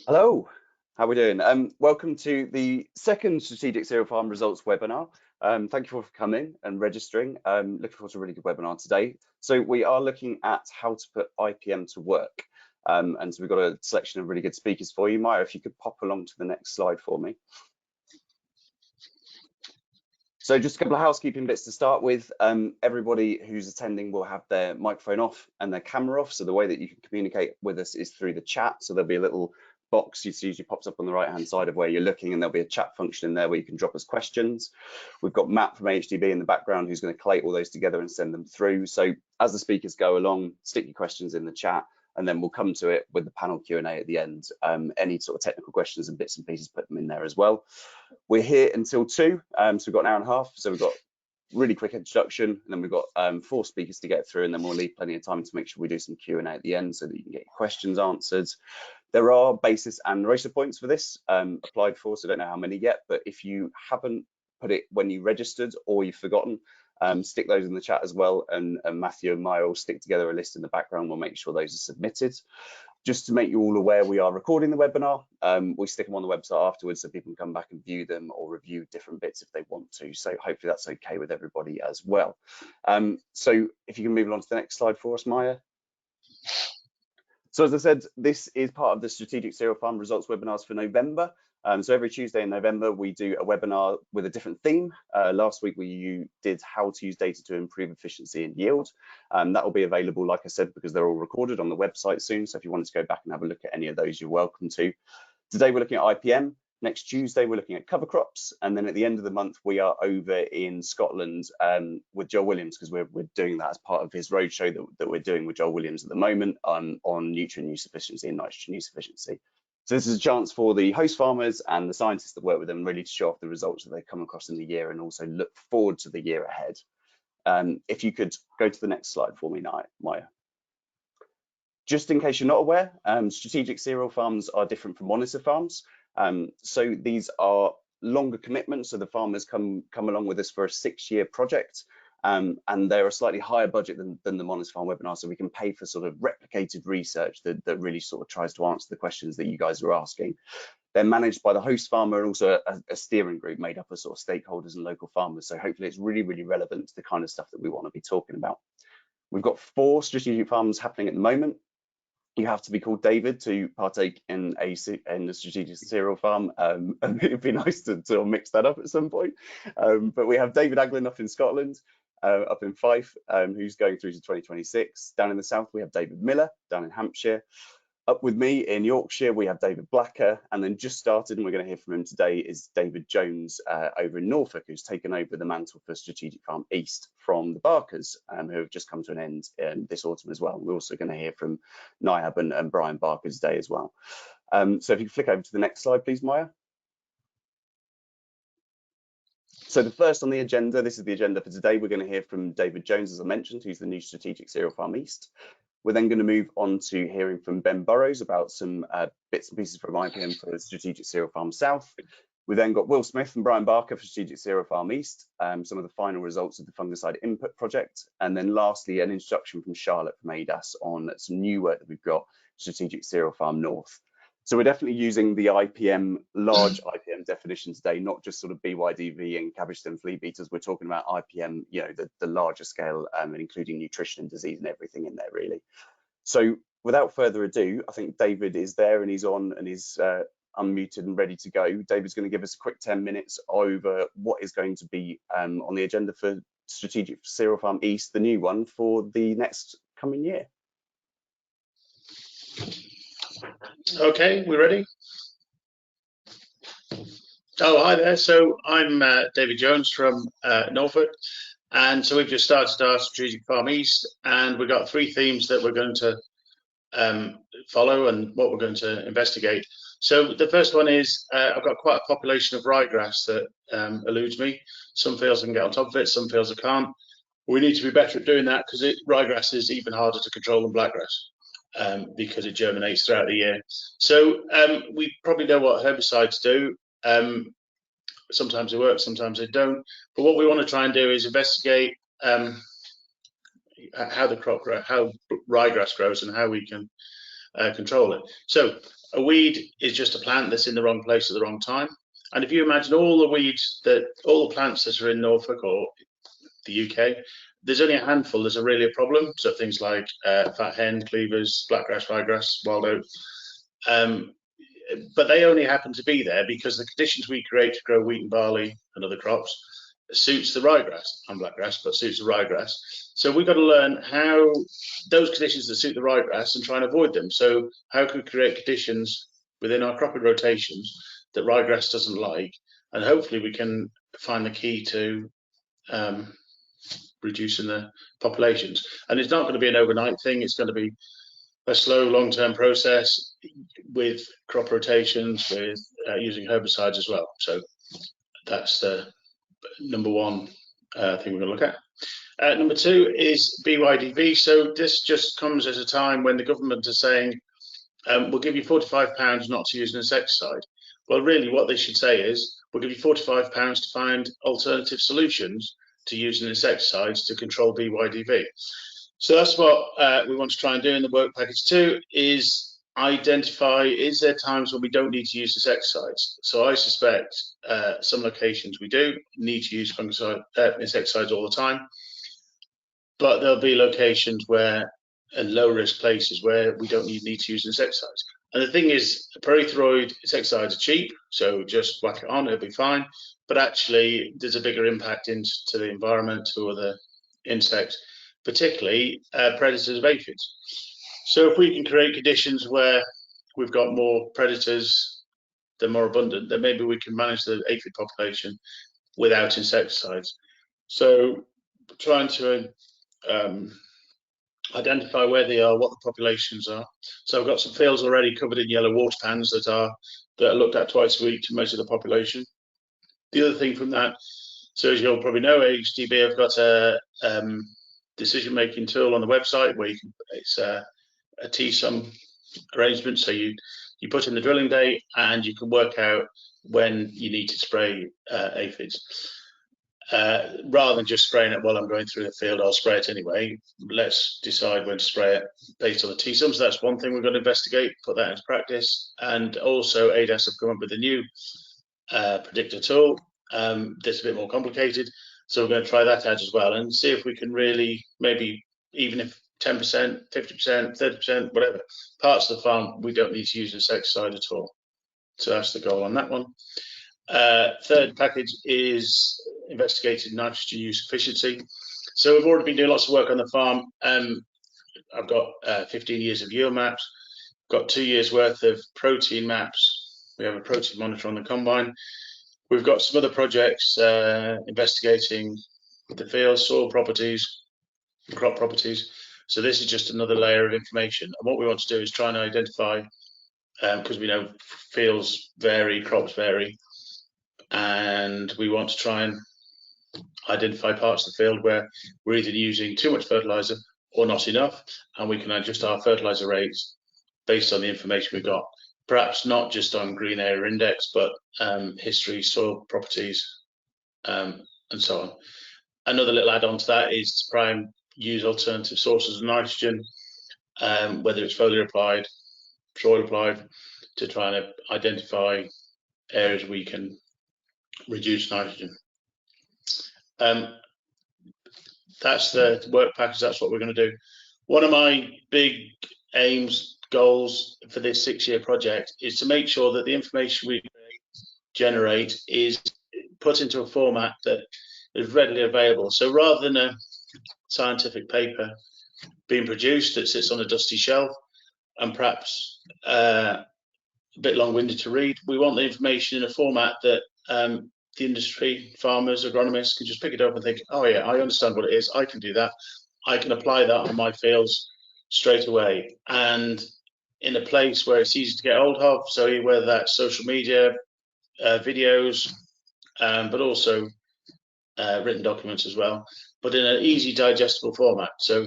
Hello, how are we doing? Welcome to the second Strategic Cereal Farm Results webinar. Thank you all for coming and registering. Looking forward to a really good webinar today. So we are looking at how to put IPM to work. And so we've got a selection of really good speakers for you. Maya, if you could pop along to the next slide for me. So just a couple of housekeeping bits to start with. Everybody who's attending will have their microphone off and their camera off. So the way that you can communicate with us is through the chat. So there'll be a little box you see usually pops up on the right hand side of where you're looking, and there'll be a chat function in there where you can drop us questions. We've got Matt from AHDB in the background who's going to collate all those together and send them through. So as the speakers go along, stick your questions in the chat, and then we'll come to it with the panel Q&A at the end. Any sort of technical questions and bits and pieces, put them in there as well. We're here until 2, so we've got an hour and a half. So we've got really quick introduction, and then we've got 4 speakers to get through, and then we'll leave plenty of time to make sure we do some Q&A at the end so that you can get your questions answered. There are basis and racer points for this applied for, so I don't know how many yet, but if you haven't put it when you registered or you've forgotten, stick those in the chat as well, and Matthew and Maya will stick together a list in the background. We'll make sure those are submitted. Just to make you all aware, we are recording the webinar. We stick them on the website afterwards so people can come back and view them or review different bits if they want to. So hopefully that's okay with everybody as well. So if you can move on to the next slide for us, Maya. So as I said, this is part of the Strategic Cereal Farm Results webinars for November. So every Tuesday in November, we do a webinar with a different theme. Last week, we did how to use data to improve efficiency and yield. That will be available, like I said, because they're all recorded on the website soon. So if you wanted to go back and have a look at any of those, you're welcome to. Today, we're looking at IPM. Next Tuesday, we're looking at cover crops. And then at the end of the month, we are over in Scotland with Joel Williams, because we're doing that as part of his roadshow that we're doing with Joel Williams at the moment on nutrient use efficiency and nitrogen use efficiency. So this is a chance for the host farmers and the scientists that work with them really to show off the results that they've come across in the year and also look forward to the year ahead. If you could go to the next slide for me, Maya. Just in case you're not aware, strategic cereal farms are different from monitor farms. So these are longer commitments. So the farmers come along with us for a 6-year project, and they're a slightly higher budget than the monitor farm webinar. So we can pay for sort of replicated research that really sort of tries to answer the questions that you guys are asking. They're managed by the host farmer and also a steering group made up of sort of stakeholders and local farmers. So hopefully it's really, really relevant to the kind of stuff that we want to be talking about. We've got 4 strategic farms happening at the moment. You have to be called David to partake in the strategic cereal farm. It'd be nice to mix that up at some point. But we have David Aglin up in Scotland, up in Fife, who's going through to 2026. Down in the south, we have David Miller, down in Hampshire. Up with me in Yorkshire, we have David Blacker, and then just started, and we're going to hear from him today, is David Jones over in Norfolk, who's taken over the mantle for Strategic Farm East from the Barkers, who have just come to an end this autumn as well. We're also going to hear from NIAB and Brian Barker today as well. So if you can flick over to the next slide, please, Maya. So the first on the agenda, this is the agenda for today. We're going to hear from David Jones, as I mentioned, who's the new Strategic Cereal Farm East. We're then going to move on to hearing from Ben Burrows about some bits and pieces from IPM for the Strategic Cereal Farm South. We then got Will Smith and Brian Barker for Strategic Cereal Farm East, some of the final results of the fungicide input project. And then lastly, an introduction from Charlotte from ADAS on some new work that we've got, Strategic Cereal Farm North. So we're definitely using the IPM, large IPM definition today, not just sort of BYDV and cabbage stem flea beaters. We're talking about IPM, you know, the larger scale, and including nutrition and disease and everything in there, really. So without further ado, I think David is there and he's on and he's unmuted and ready to go. David's going to give us a quick 10 minutes over what is going to be on the agenda for Strategic Cereal Farm East, the new one for the next coming year. Okay, we ready? Oh, hi there. So I'm David Jones from Norfolk, and so we've just started our Strategic Farm East, and we've got 3 themes that we're going to follow and what we're going to investigate. So the first one is I've got quite a population of ryegrass that eludes me. Some fields I can get on top of it, some fields I can't. We need to be better at doing that because ryegrass is even harder to control than blackgrass. Because it germinates throughout the year. So we probably know what herbicides do. Sometimes they work, sometimes they don't. But what we want to try and do is investigate how ryegrass grows and how we can control it. So a weed is just a plant that's in the wrong place at the wrong time. And if you imagine all the plants that are in Norfolk or the UK, there's only a handful that's really a problem. So things like fat hen, cleavers, blackgrass, ryegrass, wild oat. But they only happen to be there because the conditions we create to grow wheat and barley and other crops suits the ryegrass and blackgrass, but suits the ryegrass. So we've got to learn how those conditions that suit the ryegrass and try and avoid them. So how can we create conditions within our cropping rotations that ryegrass doesn't like, and hopefully we can find the key to reducing the populations. And it's not going to be an overnight thing. It's going to be a slow, long-term process with crop rotations, with using herbicides as well. So that's the number one thing we're going to look at. Number two is BYDV. So this just comes at a time when the government is saying, we'll give you £45 not to use an insecticide. Well, really what they should say is, we'll give you £45 to find alternative solutions to using insecticides to control BYDV. So that's what we want to try and do in the work package 2, is identify, is there times when we don't need to use insecticides? So I suspect some locations we do need to use insecticides all the time, but there'll be locations where, and low risk places where we don't need to use insecticides. And the thing is, pyrethroid insecticides are cheap, so just whack it on, it'll be fine. But actually, there's a bigger impact into the environment, to other insects, particularly predators of aphids. So if we can create conditions where we've got more predators, they're more abundant, then maybe we can manage the aphid population without insecticides. So trying to identify where they are, what the populations are. So I've got some fields already covered in yellow water pans that are looked at twice a week to measure the population. The other thing from that, so as you'll probably know, AHDB have got a decision-making tool on the website where you can, it's a T-sum arrangement. So you put in the drilling date and you can work out when you need to spray aphids. Rather than just spraying it while I'm going through the field, I'll spray it anyway. Let's decide when to spray it based on the T-sums. So that's one thing we're going to investigate, put that into practice. And also ADAS have come up with a new predictor tool that's a bit more complicated. So we're going to try that out as well and see if we can really, maybe even if 10%, 50%, 30%, whatever, parts of the farm, we don't need to use insecticide at all. So that's the goal on that one. Third package is investigated nitrogen use efficiency. So we've already been doing lots of work on the farm. I've got 15 years of yield maps, got 2 years worth of protein maps. We have a protein monitor on the combine. We've got some other projects investigating the field, soil properties, crop properties. So this is just another layer of information. And what we want to do is try and identify, because we know fields vary, crops vary, and we want to try and identify parts of the field where we're either using too much fertilizer or not enough, and we can adjust our fertilizer rates based on the information we've got. Perhaps not just on green area index, but history, soil properties, and so on. Another little add-on to that is to try and use alternative sources of nitrogen, whether it's foliar applied, soil applied, to try and identify areas we can reduce nitrogen. That's the work package, that's what we're going to do. One of my big aims, goals for this 6-year project is to make sure that the information we generate is put into a format that is readily available. So rather than a scientific paper being produced that sits on a dusty shelf and perhaps a bit long-winded to read, we want the information in a format that the industry, farmers, agronomists can just pick it up and think, oh yeah, I understand what it is, I can do that, I can apply that on my fields straight away, and in a place where it's easy to get hold of, so whether that's social media, videos, but also written documents as well, but in an easy digestible format. So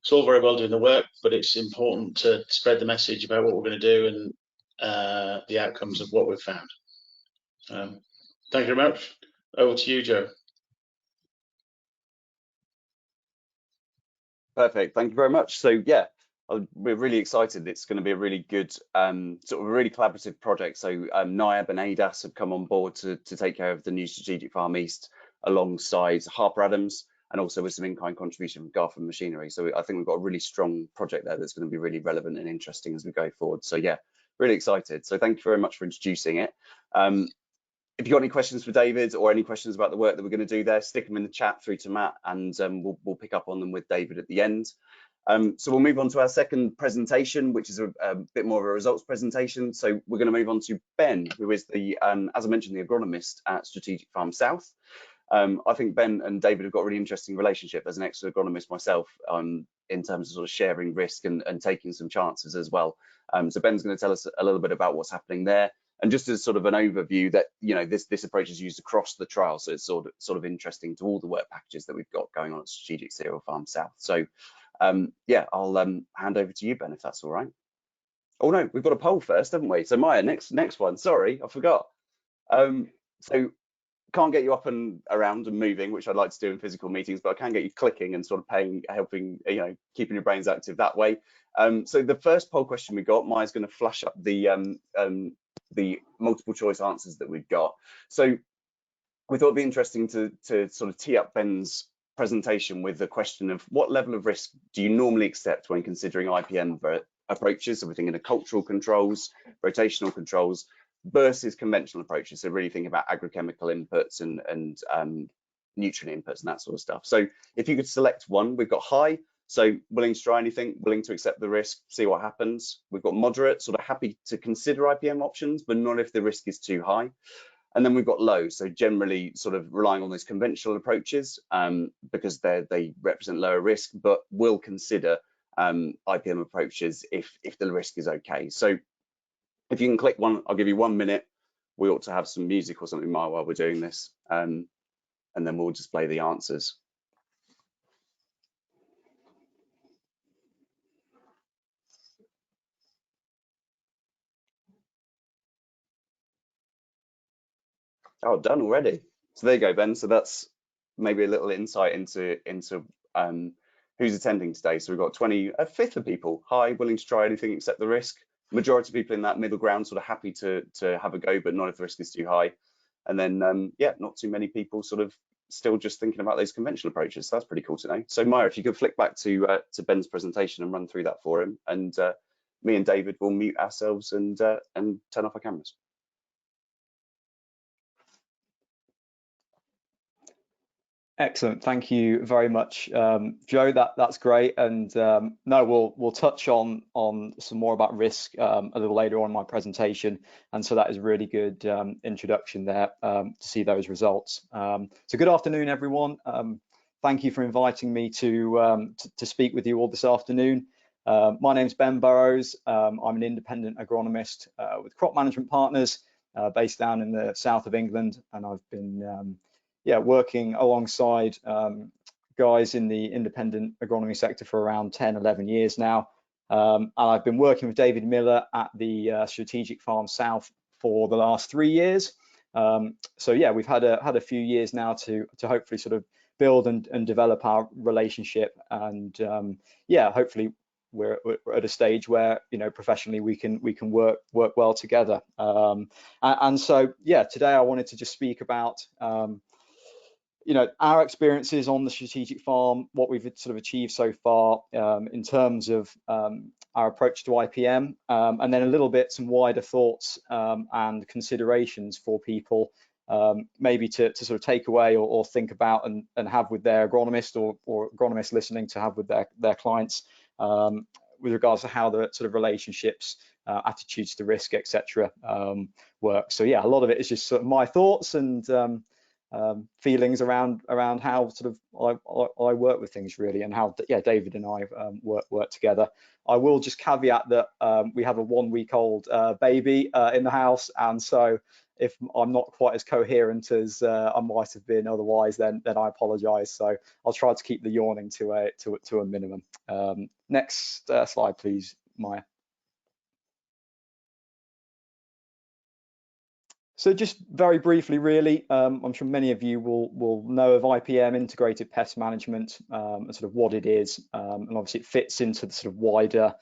it's all very well doing the work, but it's important to spread the message about what we're going to do and the outcomes of what we've found. Thank you very much. Over to you, Joe. Perfect. Thank you very much. So yeah, we're really excited. It's going to be a really good, sort of a really collaborative project. So NIAB and ADAS have come on board to take care of the new Strategic Farm East alongside Harper Adams, and also with some in-kind contribution from Garth Machinery. So I think we've got a really strong project there that's going to be really relevant and interesting as we go forward. So yeah, really excited. So thank you very much for introducing it. If you've got any questions for David or any questions about the work that we're going to do there, stick them in the chat through to Matt, and we'll pick up on them with David at the end. So we'll move on to our second presentation, which is a bit more of a results presentation. So we're going to move on to Ben, who is the, as I mentioned, the agronomist at Strategic Farm South. I think Ben and David have got a really interesting relationship as an ex-agronomist myself, in terms of sort of sharing risk and taking some chances as well. So Ben's going to tell us a little bit about what's happening there. And just as sort of an overview that, you know, this approach is used across the trial. So it's sort of interesting to all the work packages that we've got going on at Strategic Cereal Farm South. So yeah, I'll hand over to you, Ben, if that's all right. Oh no, we've got a poll first, haven't we? So Maya, next one. Sorry, I forgot. So can't get you up and around and moving, which I'd like to do in physical meetings, but I can get you clicking and sort of helping, you know, keeping your brains active that way. So the first poll question we got, Maya's going to flash up the multiple choice answers that we've got. So we thought it'd be interesting to sort of tee up Ben's presentation with the question of what level of risk do you normally accept when considering IPM approaches? So we're thinking of cultural controls, rotational controls versus conventional approaches. So really thinking about agrochemical inputs and nutrient inputs and that sort of stuff. So if you could select one, we've got high, so willing to try anything, willing to accept the risk, see what happens. We've got moderate, sort of happy to consider IPM options, but not if the risk is too high. And then we've got low, so generally sort of relying on those conventional approaches because they represent lower risk, but will consider IPM approaches if the risk is okay. So if you can click one, I'll give you 1 minute. We ought to have some music or something while we're doing this, and then we'll display the answers. Oh, done already. So there you go, Ben. So that's maybe a little insight into who's attending today. So we've got a fifth of people, high, willing to try anything except the risk. Majority of people in that middle ground, sort of happy to have a go, but not if the risk is too high. And then yeah, not too many people sort of still just thinking about those conventional approaches. So that's pretty cool to know. So Maya, if you could flick back to Ben's presentation and run through that for him, and me and David will mute ourselves and turn off our cameras. Excellent, thank you very much, Joe. That's great, and no, we'll touch on some more about risk a little later on in my presentation, and so that is a really good introduction there to see those results. So good afternoon, everyone. Thank you for inviting me to speak with you all this afternoon. My name's Ben Burrows. I'm an independent agronomist with Crop Management Partners based down in the south of England, and I've been working alongside guys in the independent agronomy sector for around 10-11 years now. And I've been working with David Miller at the Strategic Farm South for the last 3 years. So yeah, we've had a few years now to hopefully sort of build and develop our relationship, and yeah, hopefully we're at a stage where, you know, professionally we can work well together. And so yeah, today I wanted to just speak about you know, our experiences on the strategic farm, what we've sort of achieved so far in terms of our approach to IPM, and then a little bit some wider thoughts and considerations for people maybe to sort of take away or think about and have with their agronomist or agronomist listening to have with their clients with regards to how the sort of relationships, attitudes to risk, etc. work. So yeah, a lot of it is just sort of my thoughts and feelings around how sort of I work with things really, and how David and I work together. I will just caveat that we have a 1-week-old baby in the house, and so if I'm not quite as coherent as I might have been otherwise, then I apologise. So I'll try to keep the yawning to a minimum. Next slide, please, Maya. So just very briefly, really, I'm sure many of you will know of IPM, Integrated Pest Management, and sort of what it is, and obviously it fits into the sort of wider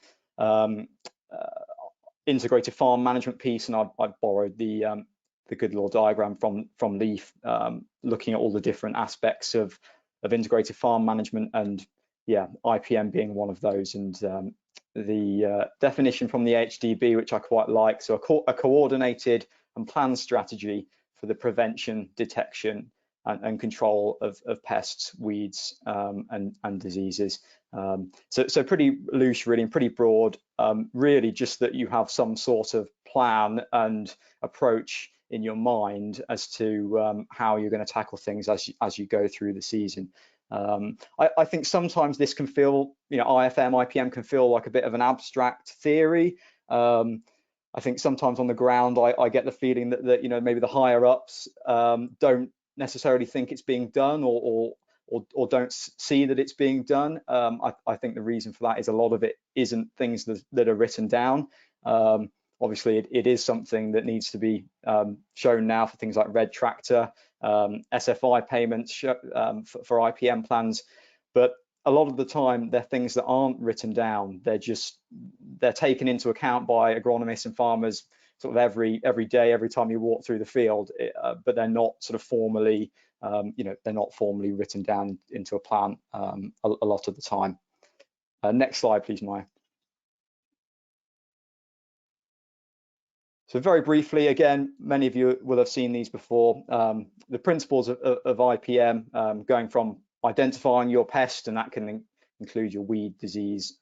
integrated farm management piece. And I've borrowed the good little diagram from Leaf, looking at all the different aspects of integrated farm management, and yeah, IPM being one of those. And the definition from the AHDB, which I quite like, so a coordinated and planned strategy for the prevention, detection, and control of pests, weeds, and diseases. So pretty loose, really, and pretty broad. Really, just that you have some sort of plan and approach in your mind as to how you're going to tackle things as you go through the season. I think sometimes this can feel, IFM, IPM can feel like a bit of an abstract theory. I think sometimes on the ground, I get the feeling that maybe the higher ups don't necessarily think it's being done, or don't see that it's being done. I think the reason for that is a lot of it isn't things that are written down. Obviously, it is something that needs to be shown now for things like red tractor, SFI payments for IPM plans, but a lot of the time they're things that aren't written down. They're taken into account by agronomists and farmers sort of every day, every time you walk through the field, but they're not sort of formally, they're not formally written down into a plan a lot of the time. Next slide, please, Maya. So very briefly, again, many of you will have seen these before. The principles of IPM, going from identifying your pest, and that can include your weed, disease,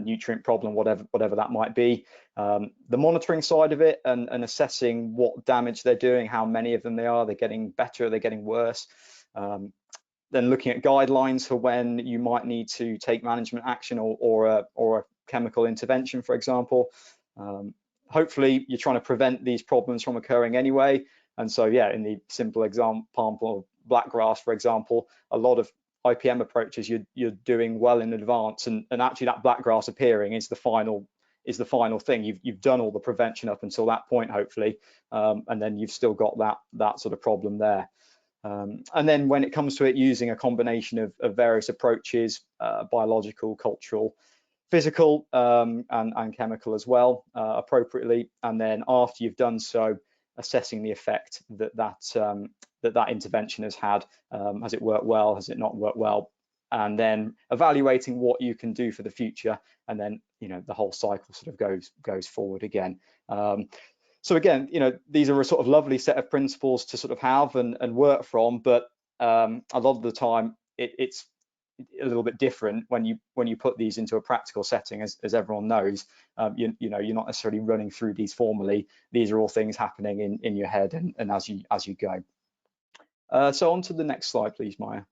nutrient problem, whatever that might be. The monitoring side of it, and assessing what damage they're doing, how many of them they are, they're getting better, they're getting worse. Then looking at guidelines for when you might need to take management action or a chemical intervention, for example. Hopefully you're trying to prevent these problems from occurring anyway. And so, yeah, in the simple example of blackgrass, for example, a lot of IPM approaches you're doing well in advance, and actually that blackgrass appearing is the final thing. You've done all the prevention up until that point, hopefully, and then you've still got that sort of problem there. And then when it comes to it, using a combination of various approaches, biological, cultural, physical, and chemical as well, appropriately. And then after you've done so, assessing the effect that intervention has had. Has it worked well? Has it not worked well? And then evaluating what you can do for the future. And then the whole cycle sort of goes forward again. So again, these are a sort of lovely set of principles to sort of have and work from, but a lot of the time it's a little bit different when you put these into a practical setting, as everyone knows. You're not necessarily running through these formally. These are all things happening in your head and as you go. So on to the next slide, please, Maya.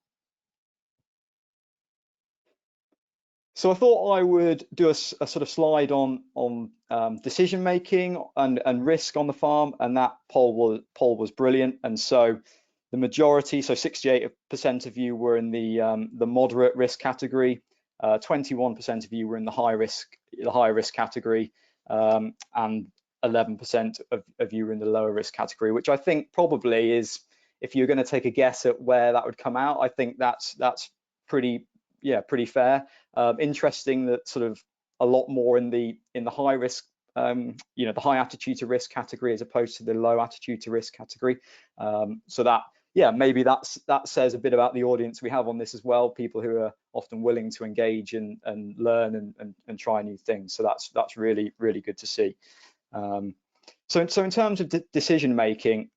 So I thought I would do a sort of slide on decision making and risk on the farm, and that poll was brilliant. And so the majority, so 68% of you were in the moderate risk category, 21% of you were in the high risk category, and 11% of you were in the lower risk category, which I think probably is, if you're going to take a guess at where that would come out, I think that's pretty fair. Interesting that sort of a lot more in the high risk, the high attitude to risk category as opposed to the low attitude to risk category. So that, maybe that says a bit about the audience we have on this as well, people who are often willing to engage and learn and try new things. So that's really, really good to see. So in terms of decision making,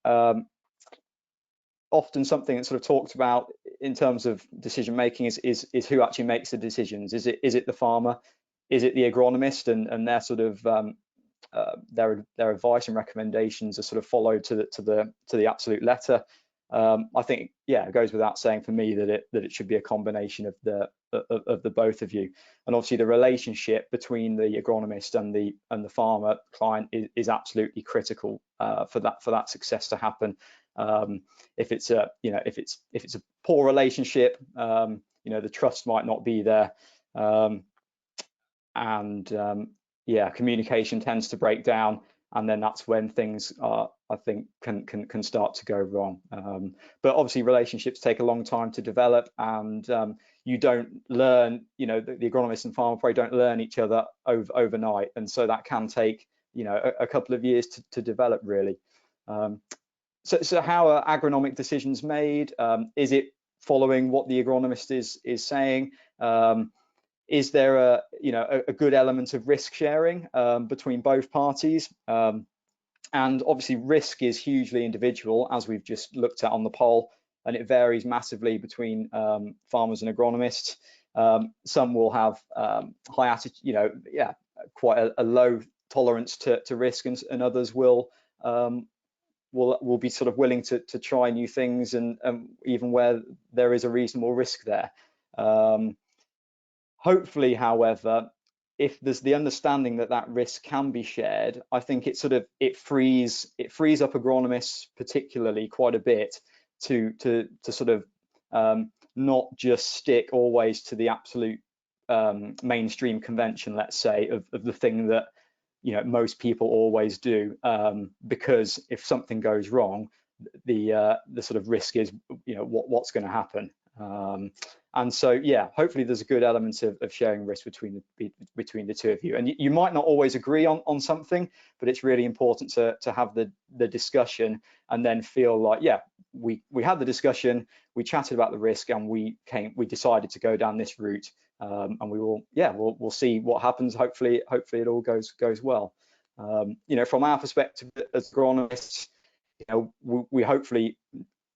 often something that's sort of talked about in terms of decision making is who actually makes the decisions. Is it the farmer? Is it the agronomist? And their sort of their advice and recommendations are sort of followed to the absolute letter. I think it goes without saying for me that it should be a combination of the both of you. And obviously the relationship between the agronomist and the farmer client is absolutely critical for that success to happen. If it's a poor relationship, the trust might not be there, and communication tends to break down. and then that's when things are, I think, can start to go wrong. But obviously relationships take a long time to develop, and you don't learn, the agronomist and farmer probably don't learn each other overnight, and so that can take a couple of years to develop, really. So how are agronomic decisions made? Is it following what the agronomist is saying? Is there a good element of risk sharing between both parties? And obviously risk is hugely individual, as we've just looked at on the poll, and it varies massively between farmers and agronomists. Some will have high attitude, quite a low tolerance to risk, and others will be sort of willing to try new things, and even where there is a reasonable risk there. Hopefully, however, if there's the understanding that risk can be shared, I think it frees up agronomists particularly quite a bit to sort of not just stick always to the absolute mainstream convention, let's say, of the thing that most people always do, because if something goes wrong, the sort of risk is what's going to happen. And so, yeah, hopefully there's a good element of sharing risk between the two of you. And you might not always agree on something, but it's really important to have the discussion, and then feel like, yeah, we had the discussion, we chatted about the risk, and we decided to go down this route, and we'll see what happens. Hopefully it all goes well. From our perspective as agronomists, we hopefully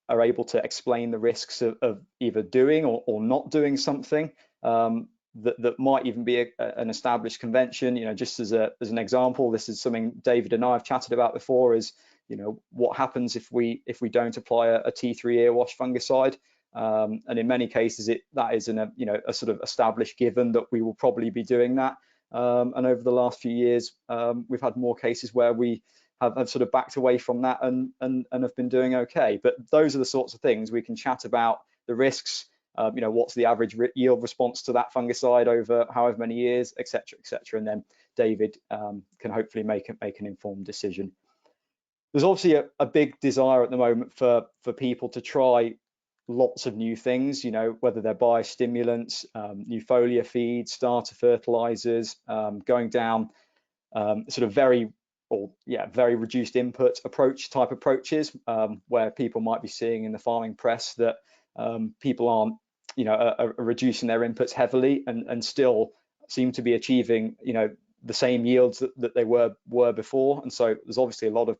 are able to explain the risks of either doing or not doing something that might even be an established convention. Just as an example, this is something David and I have chatted about before, is what happens if we don't apply a T3 earwash fungicide, and in many cases that is a sort of established given that we will probably be doing that, and over the last few years we've had more cases where we have sort of backed away from that and have been doing okay. But those are the sorts of things we can chat about, the risks, what's the average yield response to that fungicide over however many years, etc., and then David can hopefully make an informed decision. There's obviously a big desire at the moment for people to try lots of new things, whether they're biostimulants, new foliar feeds, starter fertilizers, going down sort of very reduced input approaches, where people might be seeing in the farming press that people aren't are reducing their inputs heavily and still seem to be achieving the same yields that they were before. And so there's obviously a lot of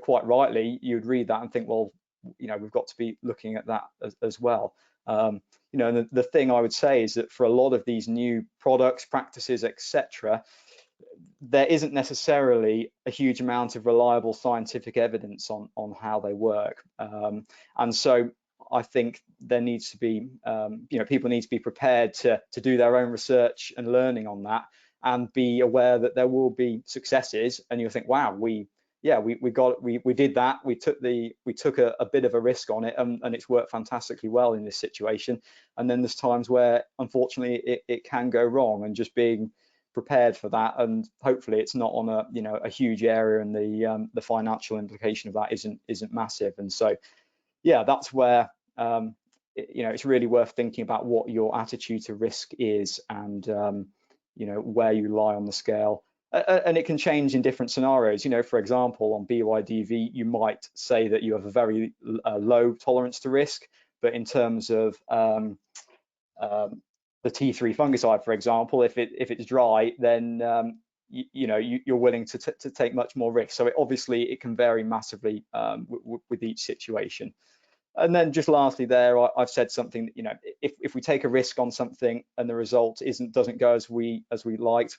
quite rightly you'd read that and think, well, we've got to be looking at that as well. And the thing I would say is that for a lot of these new products, practices, etc., there isn't necessarily a huge amount of reliable scientific evidence on how they work, and so I think there needs to be people need to be prepared to do their own research and learning on that, and be aware that there will be successes, and you'll think, wow, we did that, we took a bit of a risk on it, and it's worked fantastically well in this situation. And then there's times where unfortunately it can go wrong, and just being prepared for that, and hopefully it's not on a huge area, and the financial implication of that isn't massive. And so yeah, that's where it's really worth thinking about what your attitude to risk is, and where you lie on the scale. And it can change in different scenarios. For example, on BYDV, you might say that you have a very low tolerance to risk, but in terms of the T3 fungicide, for example, if it's dry, then you're willing to take much more risk. So obviously it can vary massively with each situation. And then just lastly there, I've said something that, if we take a risk on something and the result doesn't go as we liked,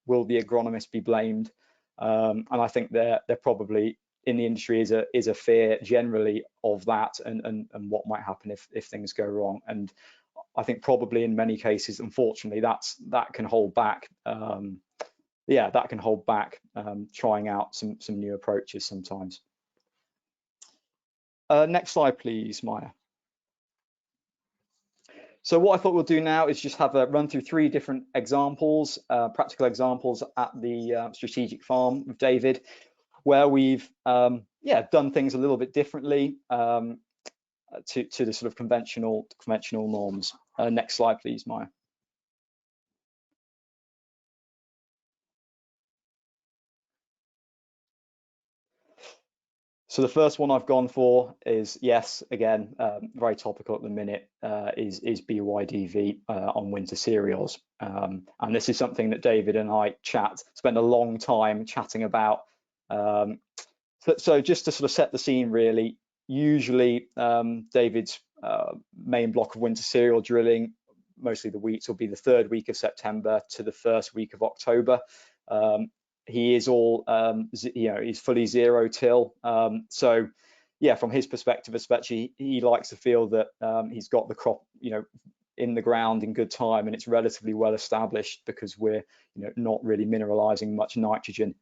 will the agronomist be blamed? And I think they're probably in the industry is a fear generally of that, and what might happen if things go wrong. And I think probably in many cases, unfortunately, that can hold back. That can hold back trying out some new approaches sometimes. Next slide, please, Maya. So what I thought we'll do now is just have a run through 3 different examples, practical examples at the strategic farm with David, where we've done things a little bit differently to the sort of conventional norms. Next slide, please, Maya. So the first one I've gone for is, yes, again, very topical at the minute, is BYDV on winter cereals. And this is something that David and I spend a long time chatting about. So just to sort of set the scene, really, usually David's main block of winter cereal drilling, mostly the wheats, will be the 3rd week of September to the 1st week of October. He is all, he's fully zero till. So yeah, from his perspective, especially, he likes to feel that he's got the crop, in the ground in good time, and it's relatively well established because we're, not really mineralizing much nitrogen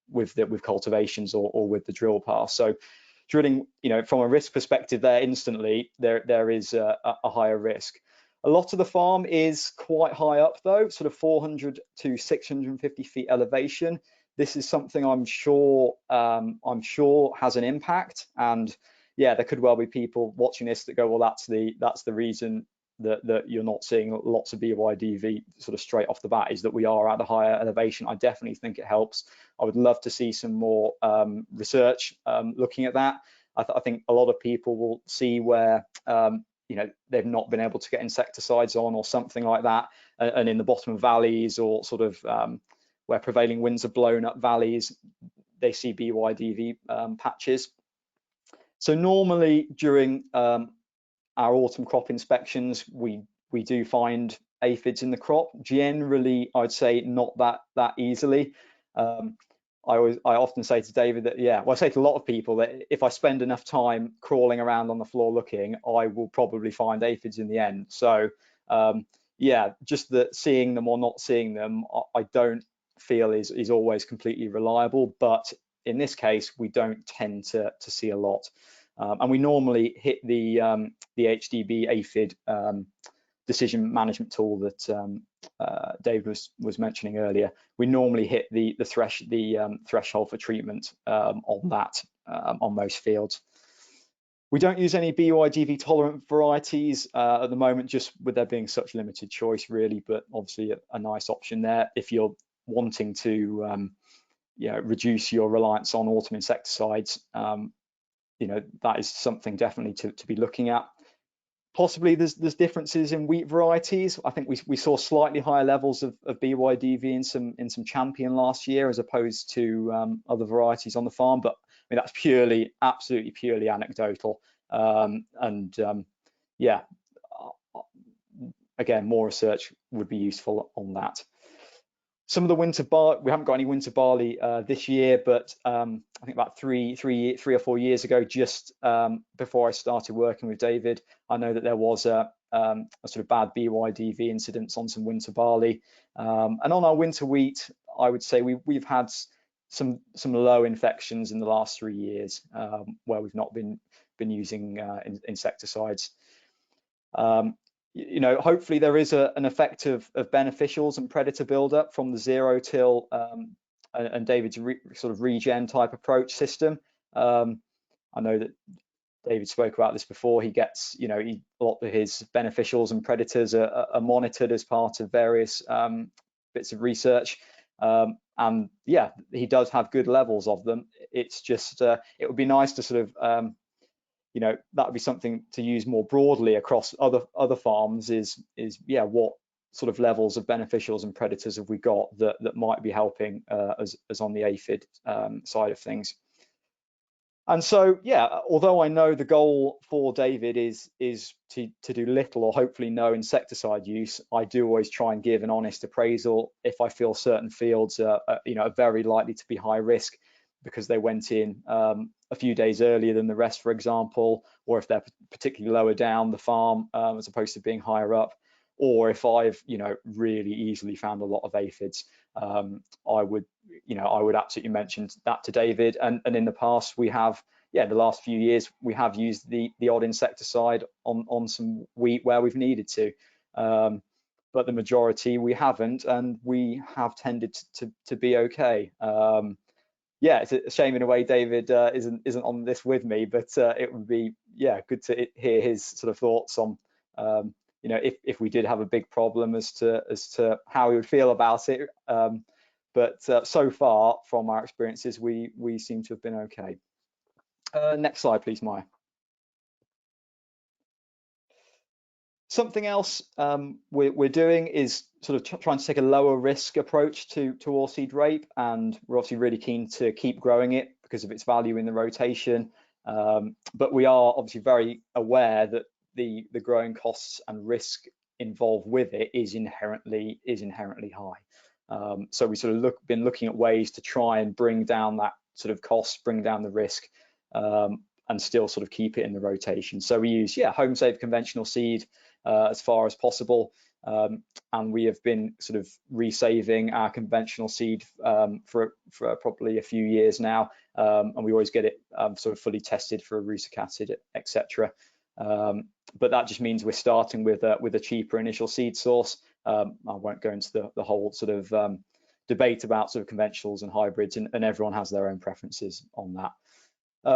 with cultivations or with the drill pass. So drilling, from a risk perspective, there instantly there is a higher risk. A lot of the farm is quite high up though, sort of 400 to 650 feet elevation. This is something I'm sure has an impact, and yeah, there could well be people watching this that go, well, that's the reason that you're not seeing lots of BYDV sort of straight off the bat, is that we are at a higher elevation. I definitely think it helps. I would love to see some more research looking at that. I think a lot of people will see where they've not been able to get insecticides on or something like that, and in the bottom of valleys or sort of where prevailing winds have blown up valleys, they see BYDV patches. So normally during our autumn crop inspections, we do find aphids in the crop. Generally, I'd say not that easily. I often say to David that, I say to a lot of people that if I spend enough time crawling around on the floor looking, I will probably find aphids in the end. So just that seeing them or not seeing them, I don't feel is always completely reliable. But in this case, we don't tend to see a lot. And we normally hit the AHDB aphid decision management tool that Dave was mentioning earlier. We normally hit the threshold for treatment on that on most fields. We don't use any BYDV tolerant varieties at the moment, just with there being such limited choice, really. But obviously a nice option there if you're wanting to reduce your reliance on autumn insecticides. That is something definitely to be looking at. Possibly there's differences in wheat varieties. I think we saw slightly higher levels of BYDV in some champion last year as opposed to other varieties on the farm, but I mean that's absolutely purely anecdotal. Again, more research would be useful on that. Some of the winter barley, we haven't got any winter barley this year, but I think about three or 4 years ago, just before I started working with David, I know that there was a sort of bad BYDV incidence on some winter barley. And on our winter wheat, I would say we've had some low infections in the last 3 years where we've not been using insecticides. Hopefully there is an effect of beneficials and predator buildup from the zero till and David's sort of regen type approach system. I know that David spoke about this before. He gets, a lot of his beneficials and predators are monitored as part of various bits of research. And yeah, he does have good levels of them. It's just, it would be nice to sort of, that would be something to use more broadly across other farms is what sort of levels of beneficials and predators have we got that might be helping as on the aphid side of things. And so, although I know the goal for David is to do little or hopefully no insecticide use, I do always try and give an honest appraisal if I feel certain fields are very likely to be high risk because they went in a few days earlier than the rest, for example, or if they're particularly lower down the farm as opposed to being higher up, or if I've really easily found a lot of aphids. I would absolutely mention that to David. And in the past we have yeah, the last few years we have used the odd insecticide on some wheat where we've needed to, but the majority we haven't, and we have tended to be okay. Yeah, it's a shame in a way David isn't on this with me, but it would be, yeah, good to hear his sort of thoughts on you know, if we did have a big problem as to how he would feel about it. But so far, from our experiences, we seem to have been okay. Next slide, please, Maya. Something else we're doing is sort of trying to take a lower risk approach to oilseed rape, and we're obviously really keen to keep growing it because of its value in the rotation. But we are obviously very aware that the growing costs and risk involved with it is inherently high. So we sort of been looking at ways to try and bring down that sort of cost, bring down the risk, and still sort of keep it in the rotation. So we use, yeah, home safe conventional seed as far as possible, and we have been sort of resaving our conventional seed for probably a few years now, and we always get it sort of fully tested for erucic acid, etc. But that just means we're starting with a cheaper initial seed source. I won't go into the whole sort of debate about sort of conventionals and hybrids, and everyone has their own preferences on that.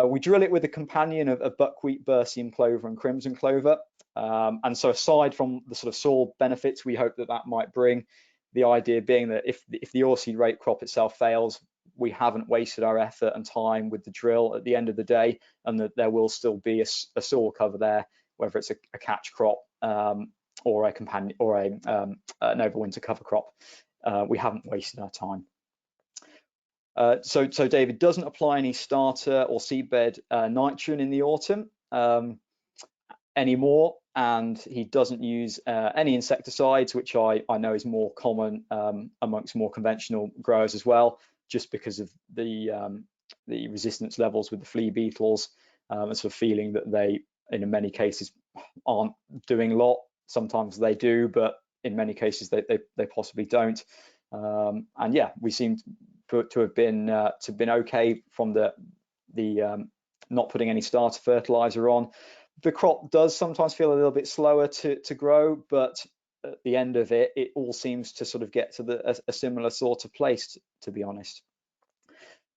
We drill it with a companion of buckwheat, berseem clover, and crimson clover. And so aside from the sort of soil benefits we hope that might bring, the idea being that if the oilseed rape crop itself fails, we haven't wasted our effort and time with the drill at the end of the day, and that there will still be a soil cover there, whether it's a catch crop or a companion or an overwinter cover crop. We haven't wasted our time. So David doesn't apply any starter or seedbed nitrogen in the autumn anymore, and he doesn't use any insecticides, which I know is more common amongst more conventional growers as well, just because of the resistance levels with the flea beetles, and sort of feeling that they, in many cases, aren't doing a lot. Sometimes they do, but in many cases they possibly don't. And yeah, we seem to have been okay from the not putting any starter fertilizer on. The crop does sometimes feel a little bit slower to grow, but at the end of it, it all seems to sort of get to a similar sort of place, to be honest.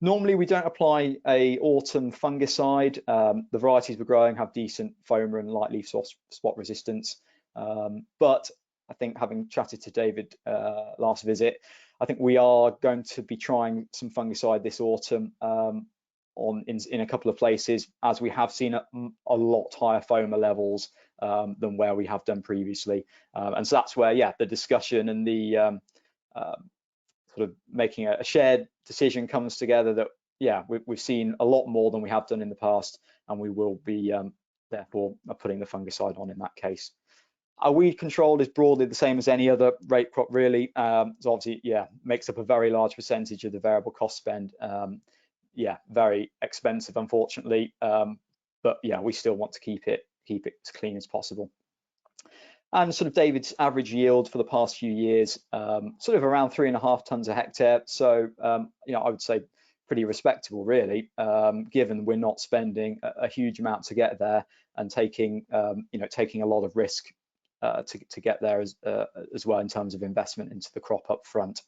Normally, we don't apply a autumn fungicide. The varieties we're growing have decent foma and light leaf spot resistance. But I think, having chatted to David last visit, I think we are going to be trying some fungicide this autumn in a couple of places, as we have seen a lot higher foma levels than where we have done previously. And so that's where, yeah, the discussion and the sort of making a shared decision comes together, that, yeah, we've seen a lot more than we have done in the past, and we will be therefore putting the fungicide on in that case. Our weed control is broadly the same as any other rape crop, really. So obviously, yeah, makes up a very large percentage of the variable cost spend. Yeah, very expensive, unfortunately, but yeah, we still want to keep it as clean as possible. And sort of David's average yield for the past few years, sort of around 3.5 tons a hectare. So you know, I would say pretty respectable, really, given we're not spending a huge amount to get there, and taking you know, taking a lot of risk to get there as well, in terms of investment into the crop up front.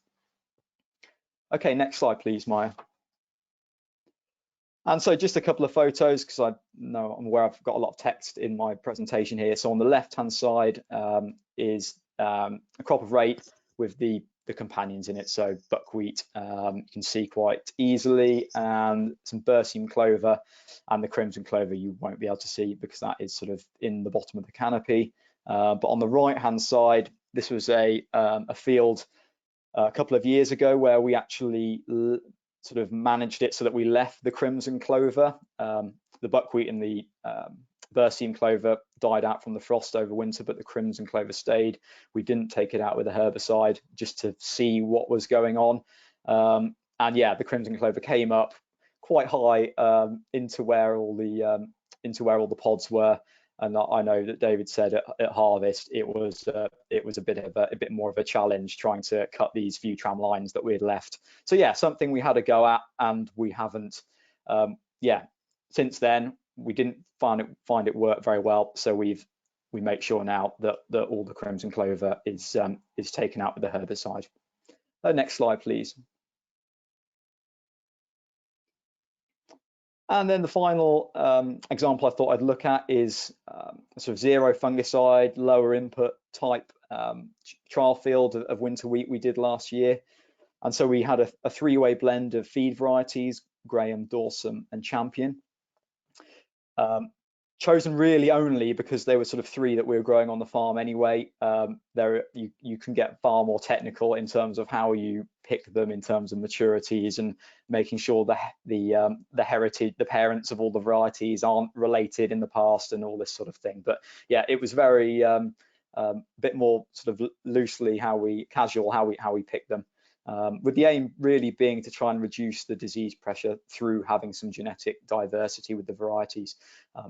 Okay, next slide, please, Maya. And so just a couple of photos, because I'm aware I've got a lot of text in my presentation here. So on the left-hand side is a crop of rape with the companions in it, so buckwheat, you can see quite easily, and some berseem clover, and the crimson clover you won't be able to see because that is sort of in the bottom of the canopy. But on the right-hand side, this was a field a couple of years ago where we actually sort of managed it so that we left the crimson clover. The buckwheat and the berseem clover died out from the frost over winter, but the crimson clover stayed. We didn't take it out with a herbicide just to see what was going on. And yeah, the crimson clover came up quite high into where all the pods were. And I know that David said at harvest it was a bit more of a challenge trying to cut these few tram lines that we had left. So yeah, something we had a go at, and we haven't Since then, we didn't find it work very well, so we make sure now that all the crimson clover is taken out with the herbicide. Next slide, please. And then the final example I thought I'd look at is sort of zero fungicide, lower input type trial field of winter wheat we did last year. And so we had a three-way blend of feed varieties, Graham, Dorsum, and Champion. Chosen really only because they were sort of three that we were growing on the farm anyway. You can get far more technical in terms of how you pick them in terms of maturities and making sure the heritage, the parents of all the varieties aren't related in the past and all this sort of thing. But yeah, it was very bit more sort of loosely casual how we pick them. With the aim really being to try and reduce the disease pressure through having some genetic diversity with the varieties.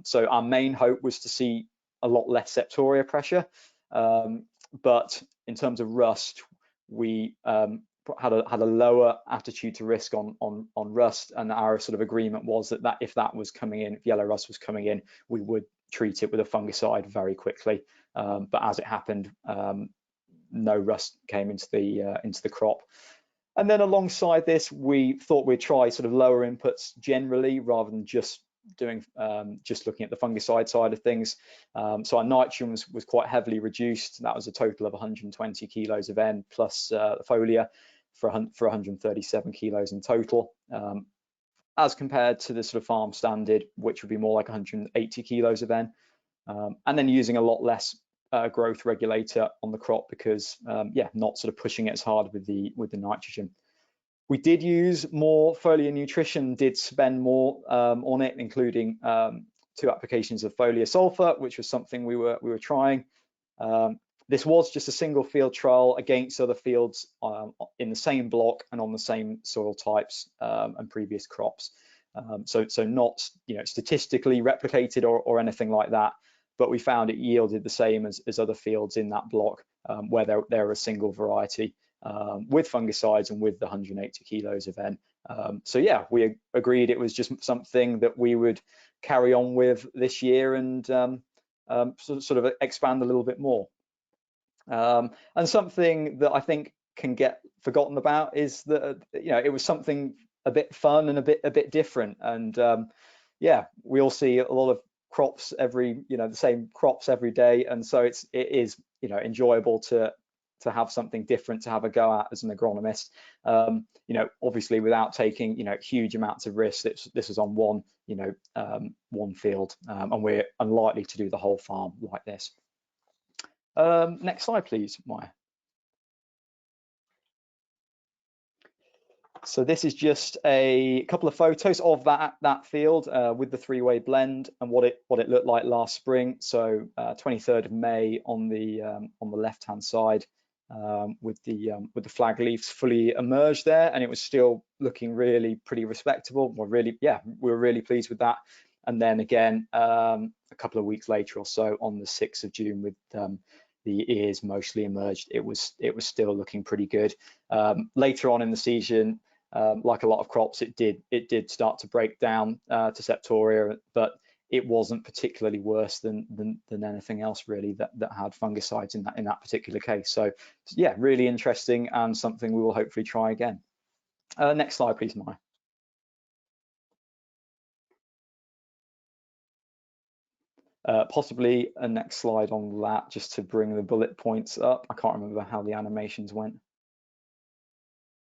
So our main hope was to see a lot less septoria pressure, but in terms of rust, we had a lower attitude to risk on rust, and our sort of agreement was that if that was coming in, if yellow rust was coming in, we would treat it with a fungicide very quickly. But as it happened, no rust came into the crop. And then alongside this, we thought we'd try sort of lower inputs generally rather than just doing looking at the fungicide side of things. So our nitrogen was quite heavily reduced. That was a total of 120 kilos of N plus Foliar for 137 kilos in total, as compared to the sort of farm standard, which would be more like 180 kilos of N. And then using a lot less growth regulator on the crop because not sort of pushing it as hard with the nitrogen. We did use more foliar nutrition, did spend more on it, including 2 applications of foliar sulfur, which was something we were trying. This was just a single field trial against other fields in the same block and on the same soil types and previous crops. So not statistically replicated or anything like that, but we found it yielded the same as other fields in that block where they're a single variety with fungicides and with the 180 kilos of N. So yeah, we agreed it was just something that we would carry on with this year and sort of expand a little bit more. And something that I think can get forgotten about is that it was something a bit fun and a bit different. And yeah, we all see a lot of crops the same crops every day, and so it is enjoyable to have something different to have a go at as an agronomist. Obviously without taking huge amounts of risk. This was on one field, and we're unlikely to do the whole farm like this. Next slide, please, Maya. So this is just a couple of photos of that field with the 3-way blend and what it looked like last spring. So 23rd of May on the left-hand side with the flag leaves fully emerged there, and it was still looking really pretty respectable. We were really pleased with that. And then again a couple of weeks later or so on the 6th of June with the ears mostly emerged, it was still looking pretty good. Later on in the season, like a lot of crops, it did start to break down to septoria, but it wasn't particularly worse than anything else really that had fungicides in that particular case. So yeah, really interesting and something we will hopefully try again. Next slide, please, Maya. Possibly a next slide on that, just to bring the bullet points up. I can't remember how the animations went.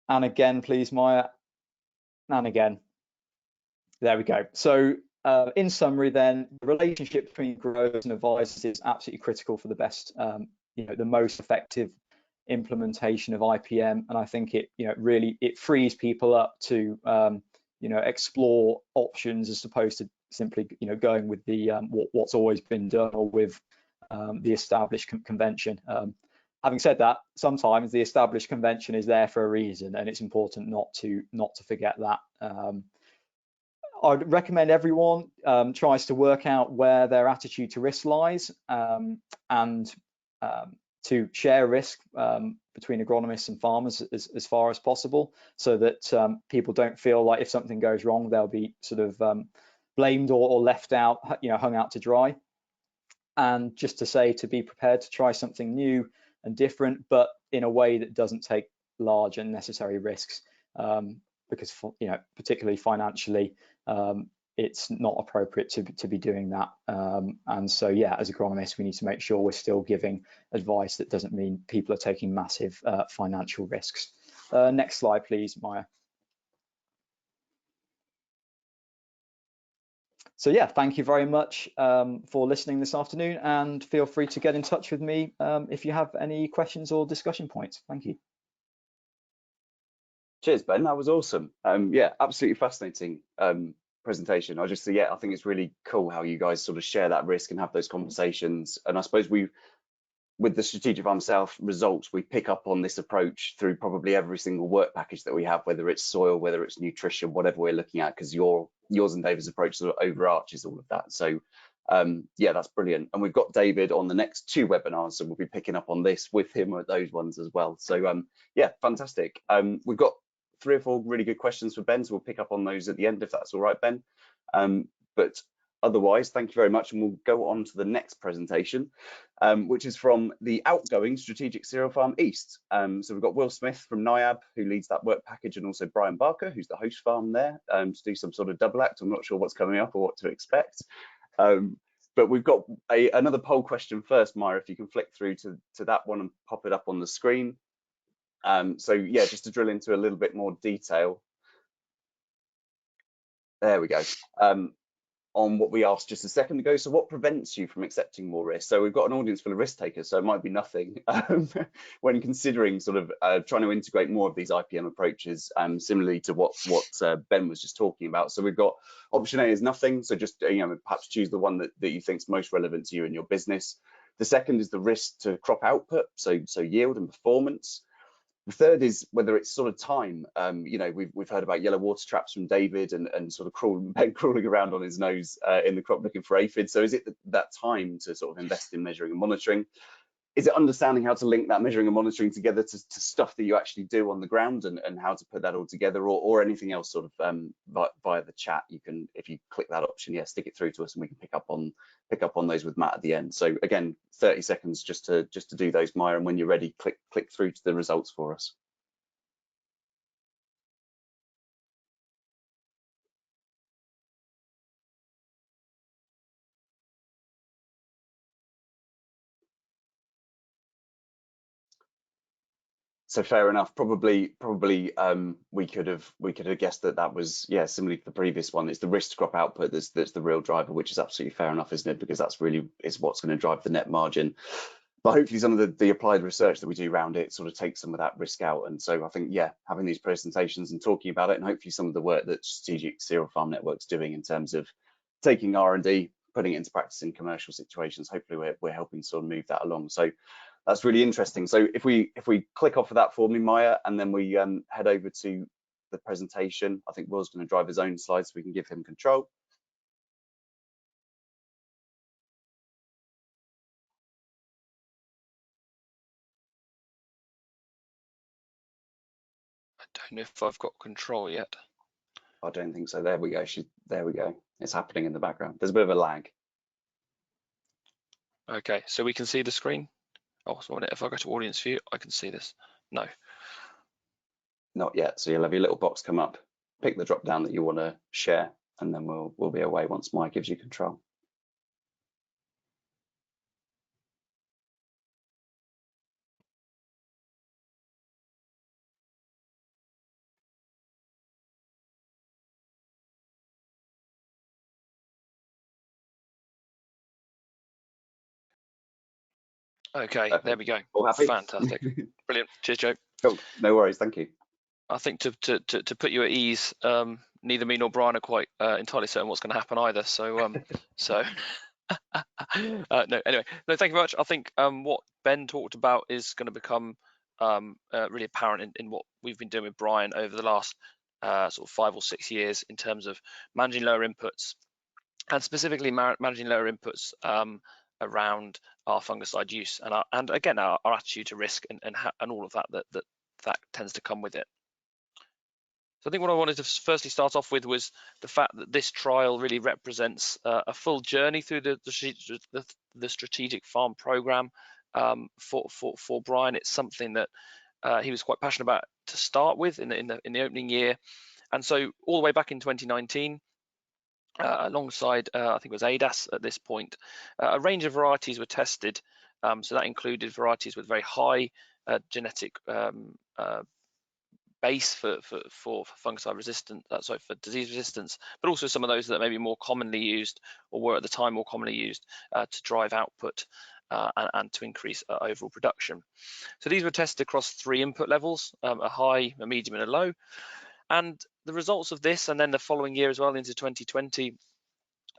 And again, please, Maya. And again. There we go. So in summary then, the relationship between growers and advisors is absolutely critical for the best, the most effective implementation of IPM. And I think it really frees people up to explore options as opposed to simply going with the what's always been done or with the established convention. Having said that, sometimes the established convention is there for a reason, and it's important not to forget that. I'd recommend everyone tries to work out where their attitude to risk lies and to share risk between agronomists and farmers as far as possible, so that people don't feel like if something goes wrong, they'll be sort of blamed or left out, hung out to dry. And just to say, to be prepared to try something new and different, but in a way that doesn't take large unnecessary risks, because particularly financially, it's not appropriate to be doing that. And so, yeah, as agronomists, we need to make sure we're still giving advice that doesn't mean people are taking massive financial risks. Next slide, please, Maya. So yeah, thank you very much for listening this afternoon, and feel free to get in touch with me if you have any questions or discussion points. Thank you. Cheers, Ben. That was awesome. Yeah, absolutely fascinating presentation. I think it's really cool how you guys sort of share that risk and have those conversations. And I suppose with the Strategic Farm South results, we pick up on this approach through probably every single work package that we have, whether it's soil, whether it's nutrition, whatever we're looking at, because yours and David's approach sort of overarches all of that. So yeah, that's brilliant. And we've got David on the next 2 webinars, so we'll be picking up on this with him at those ones as well. So yeah, fantastic. We've got 3 or 4 really good questions for Ben, so we'll pick up on those at the end if that's all right, Ben. But otherwise, thank you very much, and we'll go on to the next presentation, which is from the outgoing Strategic Cereal Farm East. So we've got Will Smith from NIAB, who leads that work package, and also Brian Barker, who's the host farm there, to do some sort of double act. I'm not sure what's coming up or what to expect. But we've got another poll question first, Maya, if you can flick through to that one and pop it up on the screen. So yeah, just to drill into a little bit more detail. There we go. On what we asked just a second ago. So what prevents you from accepting more risk? So we've got an audience full of risk takers, so it might be nothing when considering sort of trying to integrate more of these IPM approaches, similarly to what Ben was just talking about. So we've got option A is nothing. So just perhaps choose the one that you think is most relevant to you and your business. The second is the risk to crop output, so yield and performance. The third is whether it's sort of time. We've heard about yellow water traps from David and sort of crawling around on his nose in the crop looking for aphids. So is it that time to sort of invest in measuring and monitoring? Is it understanding how to link that measuring and monitoring together to stuff that you actually do on the ground and how to put that all together, or anything else sort of via the chat? You can, if you click that option, yeah, stick it through to us and we can pick up on those with Matt at the end. So again, 30 seconds just to do those, Maya, and when you're ready, click through to the results for us. So fair enough. Probably we could have guessed that was, yeah, similarly to the previous one. It's the risk to crop output that's the real driver, which is absolutely fair enough, isn't it? Because that's really is what's going to drive the net margin. But hopefully some of the applied research that we do around it sort of takes some of that risk out. And so I think, yeah, having these presentations and talking about it, and hopefully some of the work that Strategic Cereal Farm Network's doing in terms of taking R&D, putting it into practice in commercial situations, hopefully we're helping sort of move that along. So that's really interesting. So if we click off of that for me, Maya, and then we head over to the presentation, I think Will's going to drive his own slides so we can give him control. I don't know if I've got control yet. I don't think so. There we go. There we go. It's happening in the background. There's a bit of a lag. Okay, so we can see the screen. Oh, so if I go to audience view, I can see this. No. Not yet. So you'll have your little box come up. Pick the drop down that you want to share, and then we'll be away once Maya gives you control. Okay, Perfect. there we go. All happy? Fantastic. Brilliant. Cheers, Joe. Cool. No worries. Thank you. I think to put you at ease, neither me nor Brian are quite entirely certain what's going to happen either. So no. Anyway, no. Thank you very much. I think what Ben talked about is going to become really apparent in what we've been doing with Brian over the last sort of 5 or 6 years in terms of managing lower inputs, and specifically managing lower inputs around our fungicide use and again our attitude to risk and all of that tends to come with it. So I think what I wanted to firstly start off with was the fact that this trial really represents a full journey through the strategic farm program for Brian. It's something that he was quite passionate about to start with in the opening year, and so all the way back in 2019. Alongside, I think it was ADAS at this point, a range of varieties were tested. So that included varieties with very high genetic base for fungicide resistance, for disease resistance, but also some of those that may be more commonly used, or were at the time more commonly used, to drive output and to increase overall production. So these were tested across 3 input levels, a high, a medium, and a low. And the results of this, and then the following year as well into 2020,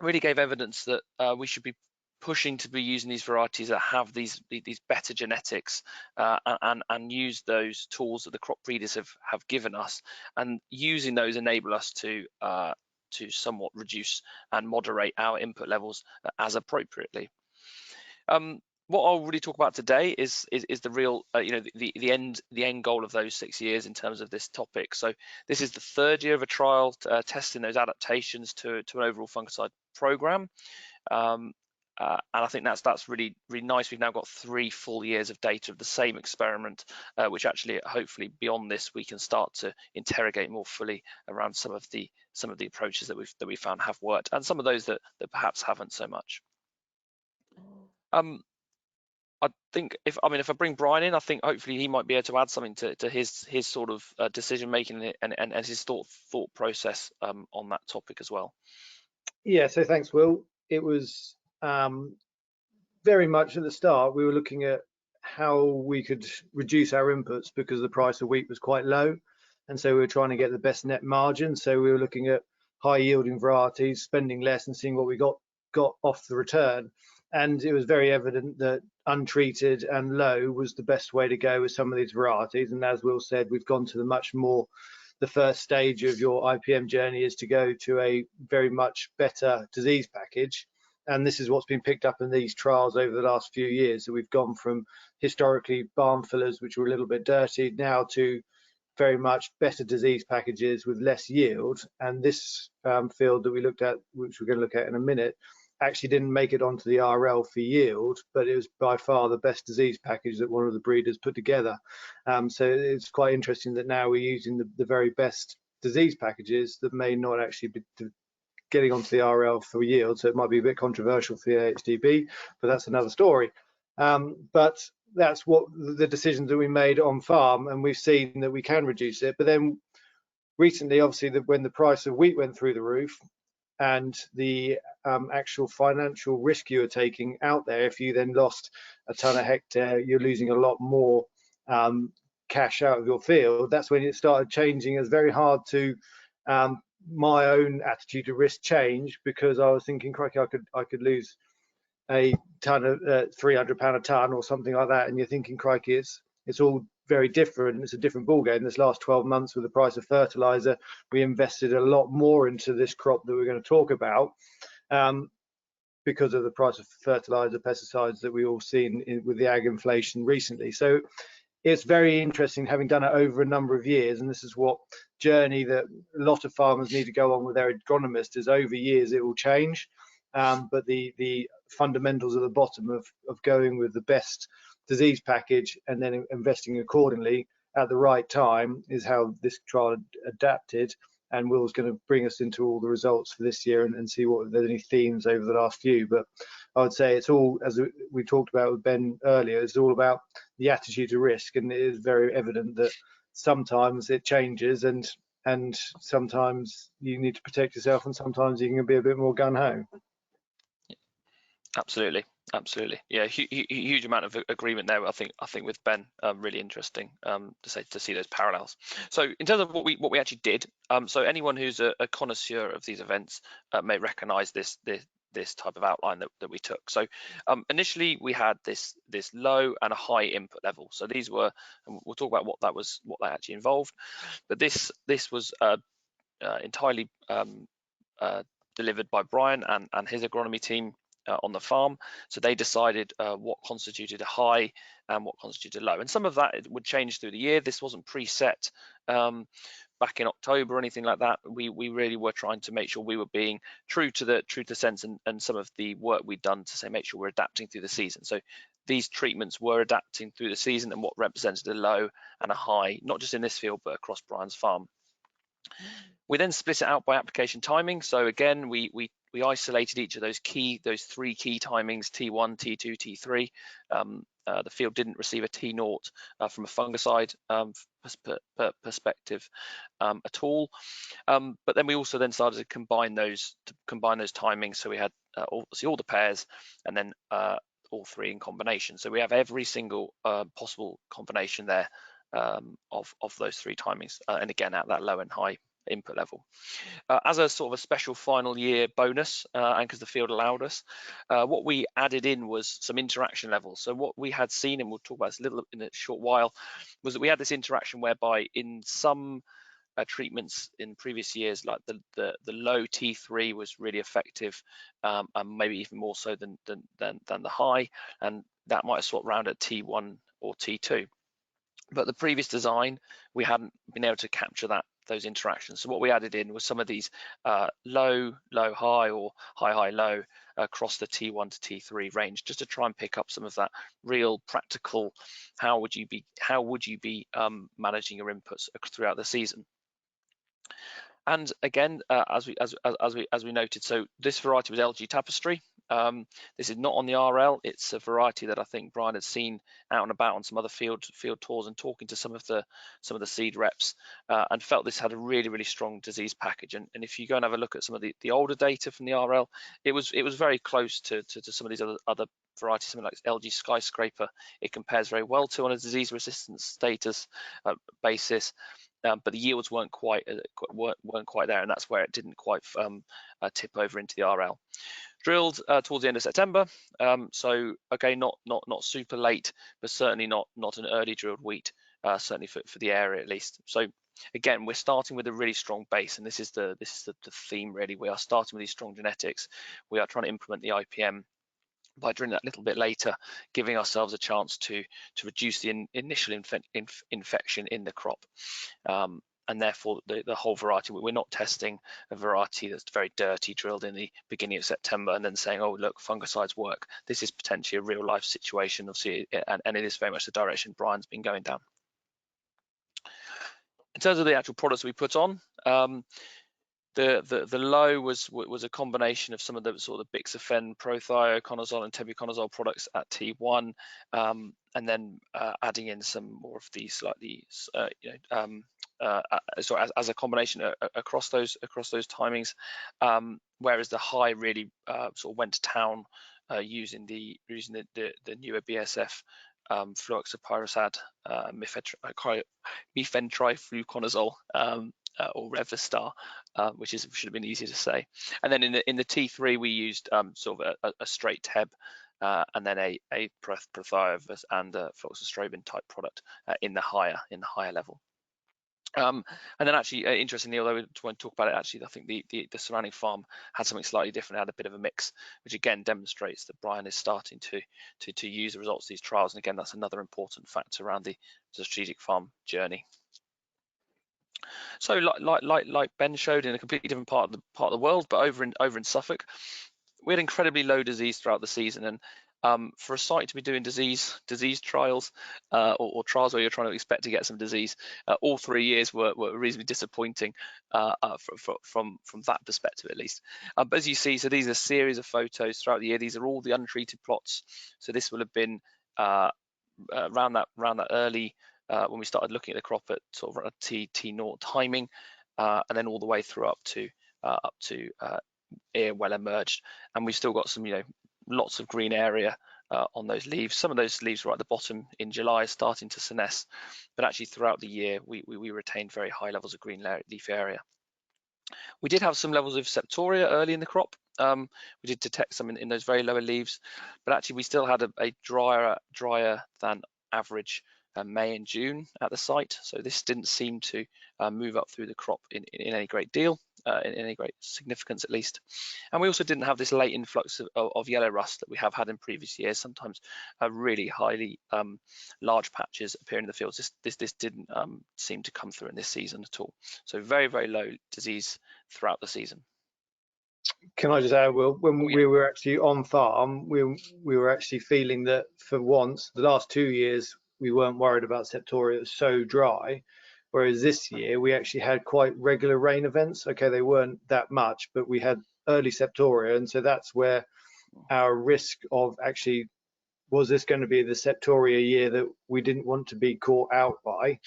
really gave evidence that we should be pushing to be using these varieties that have these better genetics and use those tools that the crop breeders have given us, and using those enable us to somewhat reduce and moderate our input levels as appropriately. What I'll really talk about today is the real, the end goal of those 6 years in terms of this topic. So this is the 3rd year of a trial testing those adaptations to an overall fungicide program, and I think that's really nice. We've now got 3 full years of data of the same experiment, which actually, hopefully, beyond this, we can start to interrogate more fully around some of the approaches that we found have worked, and some of those that perhaps haven't so much. I think if I bring Brian in, I think hopefully he might be able to add something to his sort of decision making and his thought process on that topic as well. Yeah, so thanks, Will. It was very much at the start we were looking at how we could reduce our inputs because the price of wheat was quite low, and so we were trying to get the best net margin. So we were looking at high yielding varieties, spending less, and seeing what we got off the return. And it was very evident that untreated and low was the best way to go with some of these varieties. And as Will said, we've gone to the first stage of your IPM journey is to go to a very much better disease package. And this is what's been picked up in these trials over the last few years. So we've gone from historically barn fillers, which were a little bit dirty, now to very much better disease packages with less yield. And this field that we looked at, which we're going to look at in a minute, actually didn't make it onto the RL for yield, but it was by far the best disease package that one of the breeders put together. So it's quite interesting that now we're using the very best disease packages that may not actually be getting onto the RL for yield. So it might be a bit controversial for the AHDB, but that's another story. But that's what the decisions that we made on farm, and we've seen that we can reduce it. But then recently, obviously, when the price of wheat went through the roof, and the actual financial risk you are taking out there, if you then lost a ton a hectare, you're losing a lot more cash out of your field. That's when it started changing. It's very hard to my own attitude to risk change, because I was thinking, crikey, I could lose a ton of £300 a ton or something like that, and you're thinking, crikey, it's all very different. It's a different ballgame. This last 12 months with the price of fertilizer, we invested a lot more into this crop that we're going to talk about because of the price of fertilizer, pesticides that we all seen with the ag inflation recently. So it's very interesting, having done it over a number of years, and this is what journey that a lot of farmers need to go on with their agronomist, is over years it will change, but the fundamentals at the bottom of going with the best disease package and then investing accordingly at the right time is how this trial adapted. And Will's going to bring us into all the results for this year and see what there's any themes over the last few. But I would say it's all, as we talked about with Ben earlier, it's all about the attitude to risk, and it is very evident that sometimes it changes, and sometimes you need to protect yourself, and sometimes you can be a bit more gung-ho. Absolutely, yeah, huge amount of agreement there. I think with Ben, really interesting to see those parallels. So in terms of what we actually did, so anyone who's a connoisseur of these events may recognise this type of outline that we took. So initially we had this low and a high input level. So these were, and we'll talk about what that actually involved, but this was entirely delivered by Brian and his agronomy team on the farm. So they decided what constituted a high and what constituted low, and some of that would change through the year. This wasn't preset, back in October or anything like that. We really were trying to make sure we were being true to the sense and some of the work we'd done to say make sure we're adapting through the season. So these treatments were adapting through the season and what represented a low and a high, not just in this field but across Brian's farm. We then split it out by application timing. So again, we isolated each of those three key timings, T1, T2, T3. The field didn't receive a T0 from a fungicide perspective at all. But then we also then started to combine those timings. So we had obviously all the pairs and then all three in combination. So we have every single possible combination there of those three timings, and again at that low and high input level. As a sort of a special final year bonus, and because the field allowed us, what we added in was some interaction levels. So what we had seen, and we'll talk about this a little in a short while, was that we had this interaction whereby in some treatments in previous years, like the low T3 was really effective, and maybe even more so than the high, and that might have swapped around at T1 or T2. But the previous design, we hadn't been able to capture those interactions. So what we added in was some of these low, high, or high, low across the T1 to T3 range, just to try and pick up some of that real practical, how would you be managing your inputs throughout the season. And again, as we noted, so this variety was LG Tapestry. This is not on the RL. It's a variety that I think Brian had seen out and about on some other field tours and talking to some of the seed reps, and felt this had a really strong disease package. And if you go and have a look at some of the older data from the RL, it was very close to some of these other varieties, something like LG Skyscraper. It compares very well to on a disease resistance status basis. But the yields weren't quite there, and that's where it didn't quite tip over into the RL. Drilled towards the end of September, so again, not super late, but certainly not an early drilled wheat, certainly for the area at least. So again, we're starting with a really strong base, and this is the theme really. We are starting with these strong genetics. We are trying to implement the IPM by drilling that a little bit later, giving ourselves a chance to reduce the initial infection in the crop. And therefore the whole variety, we're not testing a variety that's very dirty, drilled in the beginning of September and then saying, oh look, fungicides work. This is potentially a real life situation, obviously, and it is very much the direction Brian's been going down. In terms of the actual products we put on, the low was a combination of some of the sort of bixafen, prothioconazole and tebuconazole products at T1, and then adding in some more of these slightly as a combination across those timings, whereas the high really sort of went to town using the newer BSF fluoxypyrosad, mefentrifluconazole, or Revastar, which should have been easier to say. And then in the T3 we used sort of a straight Teb, and then a Prothiovis and a fluoxystrobin type product in the higher level. And then actually, interestingly, although we won't talk about it, actually I think the surrounding farm had something slightly different, had a bit of a mix, which again demonstrates that Brian is starting to use the results of these trials. And again, that's another important factor around the strategic farm journey. So like Ben showed, in a completely different part of the world, but over in Suffolk, we had incredibly low disease throughout the season. And for a site to be doing disease trials or trials where you're trying to expect to get some disease, all 3 years were reasonably disappointing from that perspective at least. But as you see, so these are a series of photos throughout the year. These are all the untreated plots. So this will have been around that early. When we started looking at the crop at sort of a T0 timing, and then all the way through up to ear well emerged, and we've still got some lots of green area on those leaves. Some of those leaves were at the bottom in July, starting to senesce, but actually throughout the year we retained very high levels of green leaf area. We did have some levels of septoria early in the crop. We did detect some in those very lower leaves, but actually we still had a drier than average May and June at the site, so this didn't seem to move up through the crop in any great deal. in any great significance at least. And we also didn't have this late influx of yellow rust that we have had in previous years, sometimes really highly large patches appearing in the fields. This didn't seem to come through in this season at all. So very, very low disease throughout the season. Can I just add, Will, when we were actually on farm, we were actually feeling that for once, the last 2 years, we weren't worried about Septoria. It was so dry. Whereas this year, we actually had quite regular rain events. Okay, they weren't that much, but we had early Septoria. And so that's where our risk of actually, was this going to be the Septoria year that we didn't want to be caught out by?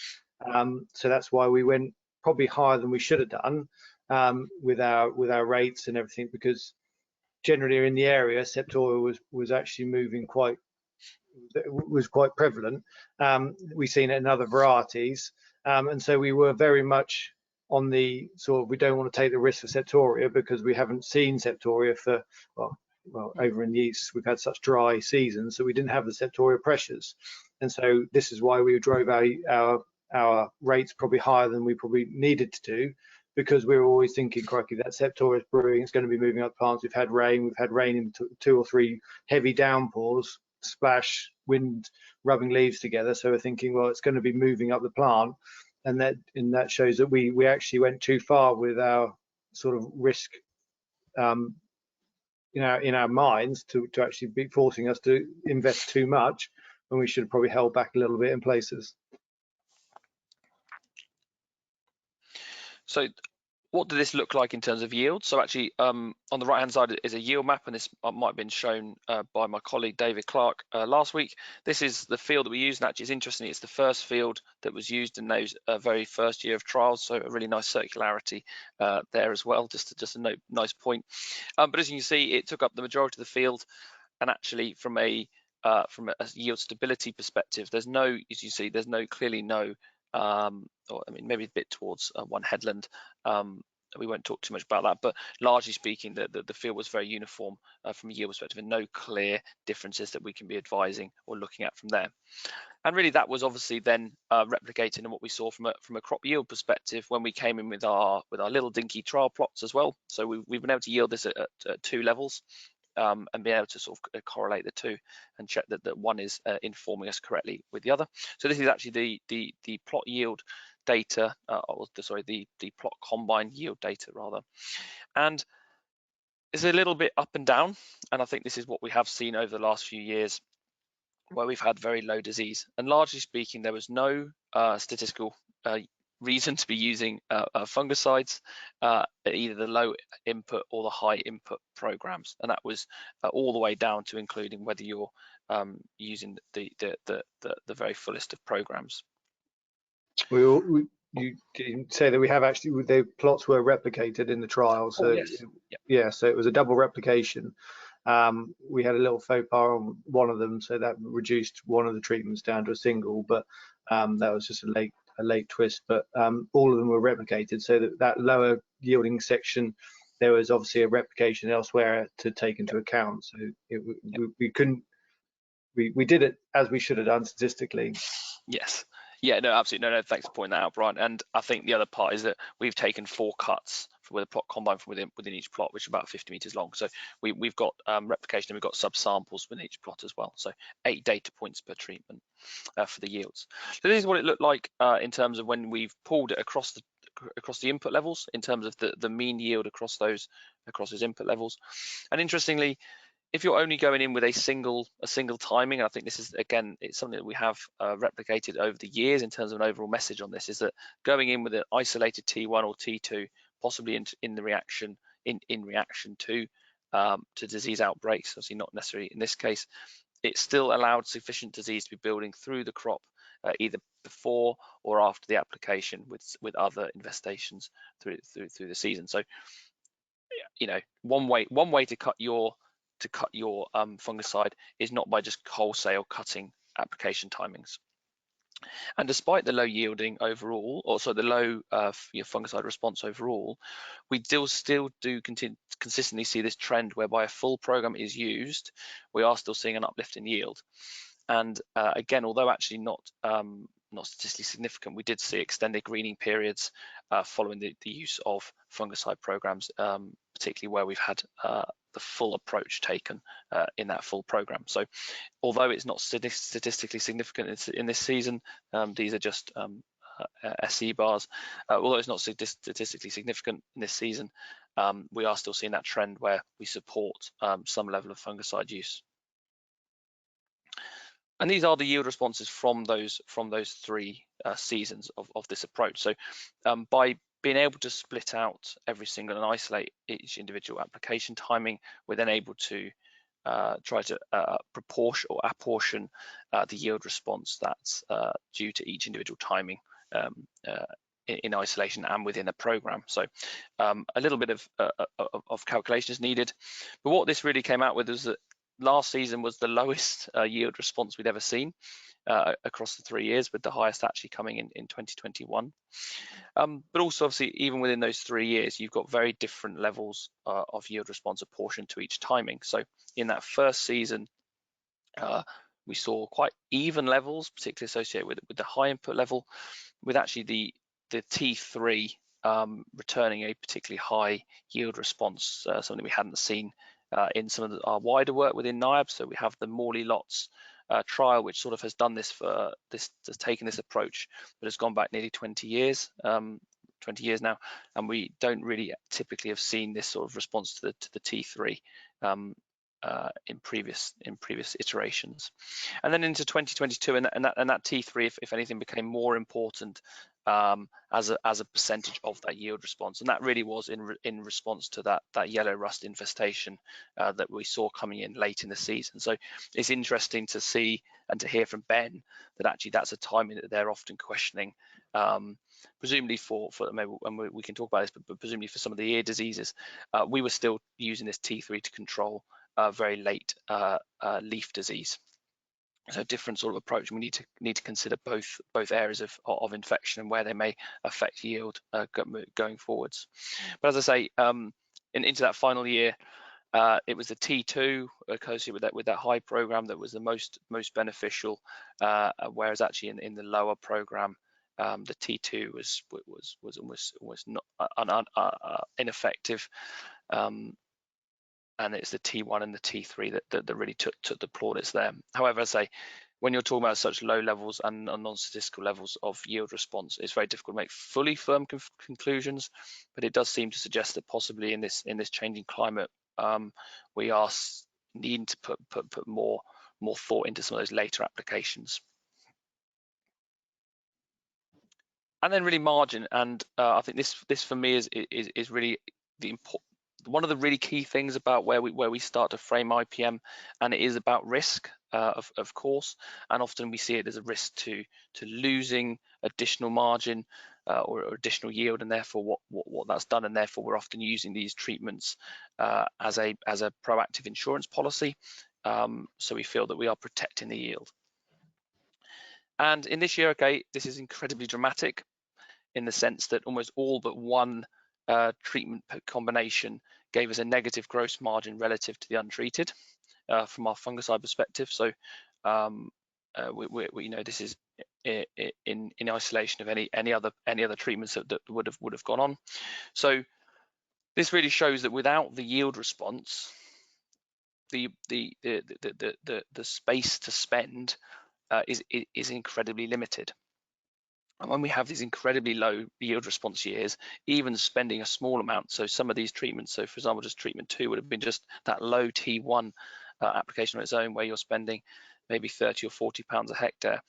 So that's why we went probably higher than we should have done. With our rates and everything, because generally in the area Septoria was actually moving quite prevalent. We've seen it in other varieties, and so we were very much on the sort of, we don't want to take the risk for Septoria because we haven't seen Septoria for well over in the east we've had such dry seasons, so we didn't have the Septoria pressures, and so this is why we drove our rates probably higher than we probably needed to do, because we were always thinking, crikey, that Septoria is brewing, it's going to be moving up plants. We've had rain in 2 or 3 heavy downpours, splash, wind rubbing leaves together. So we're thinking, well, it's going to be moving up the plant. And that shows that we actually went too far with our sort of risk in our minds to actually be forcing us to invest too much when we should have probably held back a little bit in places. So what did this look like in terms of yield? So actually on the right hand side is a yield map, and this might have been shown by my colleague David Clark last week. This is the field that we used, and actually it's interesting, it's the first field that was used in those very first year of trials, so a really nice circularity there as well, just a nice point. But as you can see, it took up the majority of the field, and actually from a yield stability perspective, there's no, as you see, there's clearly no or I mean maybe a bit towards one headland. We won't talk too much about that, but largely speaking, the field was very uniform from a yield perspective, and no clear differences that we can be advising or looking at from there. And really, that was obviously then replicated in what we saw from a crop yield perspective when we came in with our little dinky trial plots as well. So we've been able to yield this at 2 levels. And be able to sort of correlate the two and check that one is informing us correctly with the other. So this is actually the plot yield data, the plot combine yield data rather. And it's a little bit up and down, and I think this is what we have seen over the last few years, where we've had very low disease. And largely speaking, there was no statistical reason to be using fungicides at either the low input or the high input programs, and that was all the way down to including whether you're using the very fullest of programs. You didn't say that we have actually, the plots were replicated in the trial, so yes. Yeah, so it was a double replication. We had a little faux pas on one of them, so that reduced one of the treatments down to a single, but that was just a late twist. But all of them were replicated, so that lower yielding section, there was obviously a replication elsewhere to take into account. So we did it as we should have done statistically. Yes. Yeah, no, absolutely. No, thanks for pointing that out, Brian. And I think the other part is that we've taken 4 cuts with a plot combine from within each plot, which is about 50 meters long. So we've got replication, and we've got sub-samples within each plot as well. So 8 data points per treatment for the yields. So this is what it looked like in terms of when we've pulled it across the input levels, in terms of the mean yield across those input levels. And interestingly, if you're only going in with a single timing, and I think this is, again, it's something that we have replicated over the years in terms of an overall message on this, is that going in with an isolated T1 or T2, possibly in reaction to disease outbreaks, obviously not necessarily in this case, it still allowed sufficient disease to be building through the crop either before or after the application with other infestations through the season. So, you know, one way to cut your fungicide is not by just wholesale cutting application timings. And despite the low yielding overall, also the low fungicide response overall, we still do consistently see this trend whereby a full program is used, we are still seeing an uplift in yield. And again, although actually not not statistically significant. We did see extended greening periods following the use of fungicide programs, particularly where we've had the full approach taken in that full program. So although it's not statistically significant in this season, these are just SE bars. Although it's not statistically significant in this season, we are still seeing that trend where we support some level of fungicide use. And these are the yield responses from those 3 seasons of this approach. So by being able to split out every single and isolate each individual application timing, we're then able to try to proportion or apportion the yield response that's due to each individual timing in isolation and within a program. So a little bit of calculation is needed. But what this really came out with is that last season was the lowest yield response we'd ever seen across the 3 years, with the highest actually coming in 2021. But also, obviously, even within those 3 years, you've got very different levels of yield response apportioned to each timing. So in that first season, we saw quite even levels, particularly associated with the high input level, with actually the T3 returning a particularly high yield response, something we hadn't seen in some of our wider work within NIAB. So we have the Morley lots trial, which sort of has done this has taken this approach, but has gone back nearly 20 years now, and we don't really typically have seen this sort of response to the T3 in previous iterations. And then into 2022, and that T3, if anything, became more important as a percentage of that yield response, and that really was in response to that yellow rust infestation that we saw coming in late in the season. So it's interesting to see and to hear from Ben that actually that's a timing that they're often questioning, presumably for maybe, and we can talk about this, but presumably for some of the ear diseases, we were still using this T3 to control very late leaf disease. So different sort of approach. We need to consider both areas of infection and where they may affect yield going forwards. But as I say, into that final year, it was the T2 associated with that high program that was the most beneficial, whereas actually in the lower program, the T2 was almost not ineffective. And it's the T1 and the T3 that really took the plaudits there. However, I say, when you're talking about such low levels and non-statistical levels of yield response, it's very difficult to make fully firm conclusions, but it does seem to suggest that possibly in this changing climate, we are needing to put more thought into some of those later applications. And then really margin, and I think this for me is really the important. One of the really key things about where we start to frame IPM, and it is about risk, of course, and often we see it as a risk to losing additional margin or additional yield, and therefore what that's done, and therefore we're often using these treatments as a proactive insurance policy, so we feel that we are protecting the yield. And in this year, okay, this is incredibly dramatic in the sense that almost all but one treatment combination gave us a negative gross margin relative to the untreated from our fungicide perspective. So we know this is in isolation of any other treatments that would have gone on. So this really shows that without the yield response, the space to spend is incredibly limited. And when we have these incredibly low yield response years, even spending a small amount, so some of these treatments, so for example, just treatment 2 would have been just that low T1 application on its own, where you're spending maybe 30 or 40 pounds a hectare.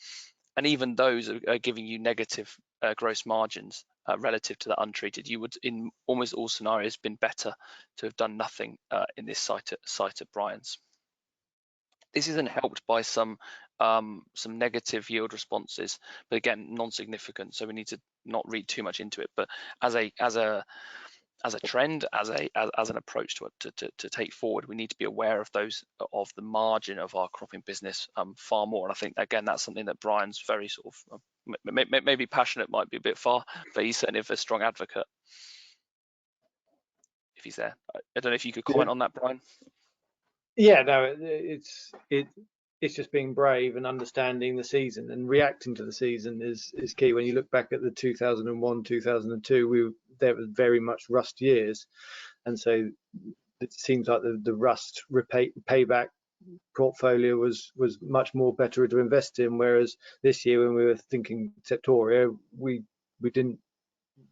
And even those are giving you negative gross margins relative to that untreated. You would, in almost all scenarios, been better to have done nothing in this site at Brian's. This isn't helped by some negative yield responses, but again, non-significant. So we need to not read too much into it. But as a trend, as an approach to take forward, we need to be aware of the margin of our cropping business far more. And I think again, that's something that Brian's very sort of maybe passionate, might be a bit far, but he's certainly a strong advocate. If he's there, I don't know if you could comment on that, Brian. Yeah, no, it's just being brave and understanding the season and reacting to the season is key. When you look back at the 2001, 2002, there were very much rust years, and so it seems like the rust payback portfolio was much more better to invest in. Whereas this year, when we were thinking Septoria, we didn't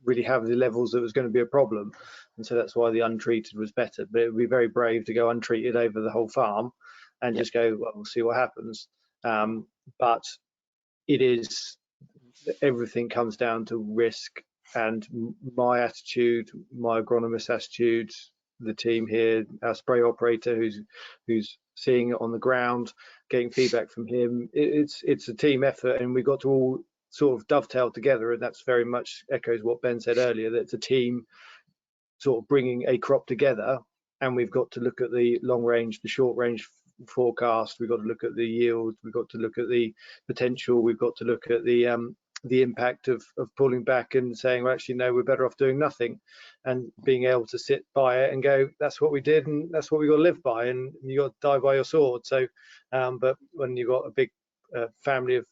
really have the levels that was going to be a problem, and so that's why the untreated was better. But it would be very brave to go untreated over the whole farm and just go, well, we'll see what happens. But it is, everything comes down to risk, and my attitude, my agronomist attitude, the team here, our spray operator who's seeing it on the ground, getting feedback from him. It's a team effort, and we've got to all sort of dovetail together, and that's very much echoes what Ben said earlier, that it's a team sort of bringing a crop together, and we've got to look at the long range, the short range forecast, we've got to look at the yield, we've got to look at the potential, we've got to look at the impact of pulling back and saying, well, actually, no, we're better off doing nothing, and being able to sit by it and go, that's what we did, and that's what we got to live by, and you got to die by your sword. So, but when you've got a big family of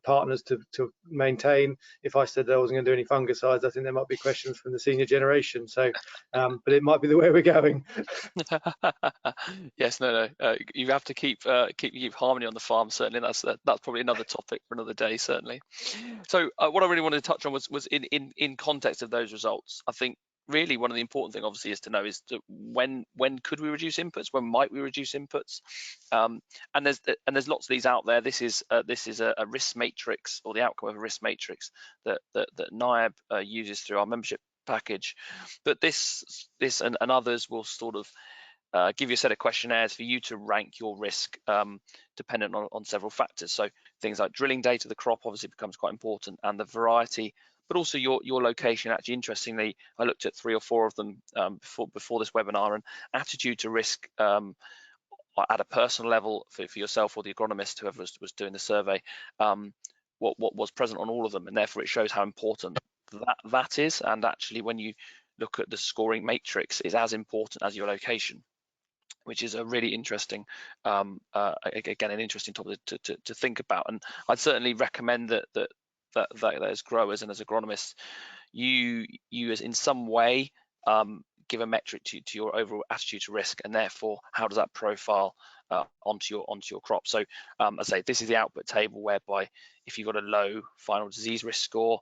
partners to maintain, if I said that I wasn't going to do any fungicides, I think there might be questions from the senior generation. So, but it might be the way we're going. Yes, no. You have to keep harmony on the farm. Certainly, that's probably another topic for another day. Certainly. So, what I really wanted to touch on was in context of those results. I think really one of the important thing, obviously, is to know is when could we reduce inputs? When might we reduce inputs? And there's lots of these out there. This is a risk matrix, or the outcome of a risk matrix that NIAB uses through our membership package. But this and others will sort of give you a set of questionnaires for you to rank your risk dependent on several factors. So things like drilling date of the crop obviously becomes quite important, and the variety, but also your location. Actually, interestingly, I looked at 3 or 4 of them before this webinar, and attitude to risk at a personal level for yourself or the agronomist, whoever was doing the survey, what was present on all of them, and therefore it shows how important that is. And actually, when you look at the scoring matrix, is as important as your location, which is a really interesting, again, an interesting topic to think about. And I'd certainly recommend that as growers and as agronomists, you as in some way give a metric to your overall attitude to risk, and therefore how does that profile onto your crop. So I say this is the output table, whereby if you've got a low final disease risk score,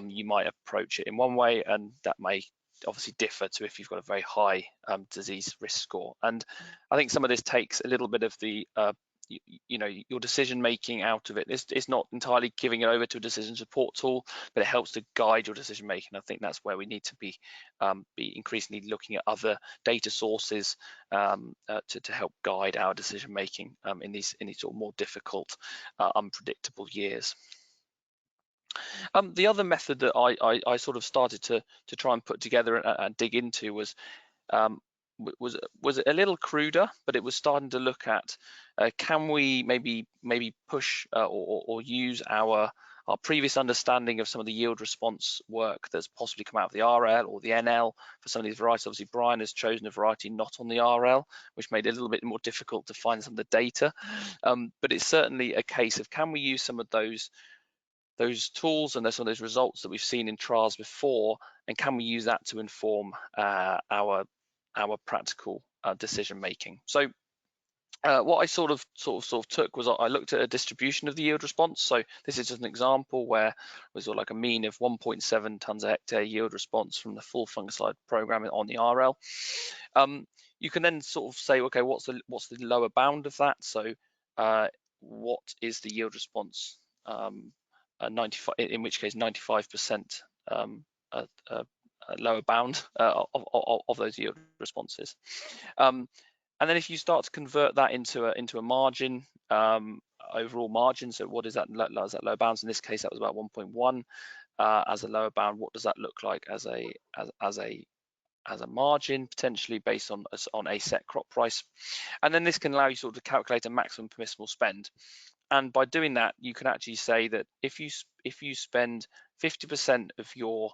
you might approach it in one way, and that may obviously differ to if you've got a very high disease risk score. And I think some of this takes a little bit of the your decision making out of it. It's not entirely giving it over to a decision support tool, but it helps to guide your decision making. I think that's where we need to be increasingly looking at other data sources to help guide our decision making in these sort of more difficult, unpredictable years. The other method that I sort of started to try and put together and dig into was a little cruder, but it was starting to look at can we maybe push or use our previous understanding of some of the yield response work that's possibly come out of the RL or the NL for some of these varieties. Obviously, Brian has chosen a variety not on the RL, which made it a little bit more difficult to find some of the data. But it's certainly a case of, can we use some of those tools and some of those results that we've seen in trials before, and can we use that to inform our practical decision making? So what I sort of took was, I looked at a distribution of the yield response. So this is just an example where it was like a mean of 1.7 tons a hectare yield response from the full fungicide program on the RL. You can then sort of say, okay, what's the lower bound of that? So what is the yield response? 95, in which case 95% lower bound of those yield responses. And then if you start to convert that into a margin, overall margin, so what is that lower bounds? In this case, that was about 1.1 as a lower bound. What does that look like as a margin, potentially based on a set crop price? And then this can allow you sort of to calculate a maximum permissible spend. And by doing that, you can actually say that if you spend 50% of your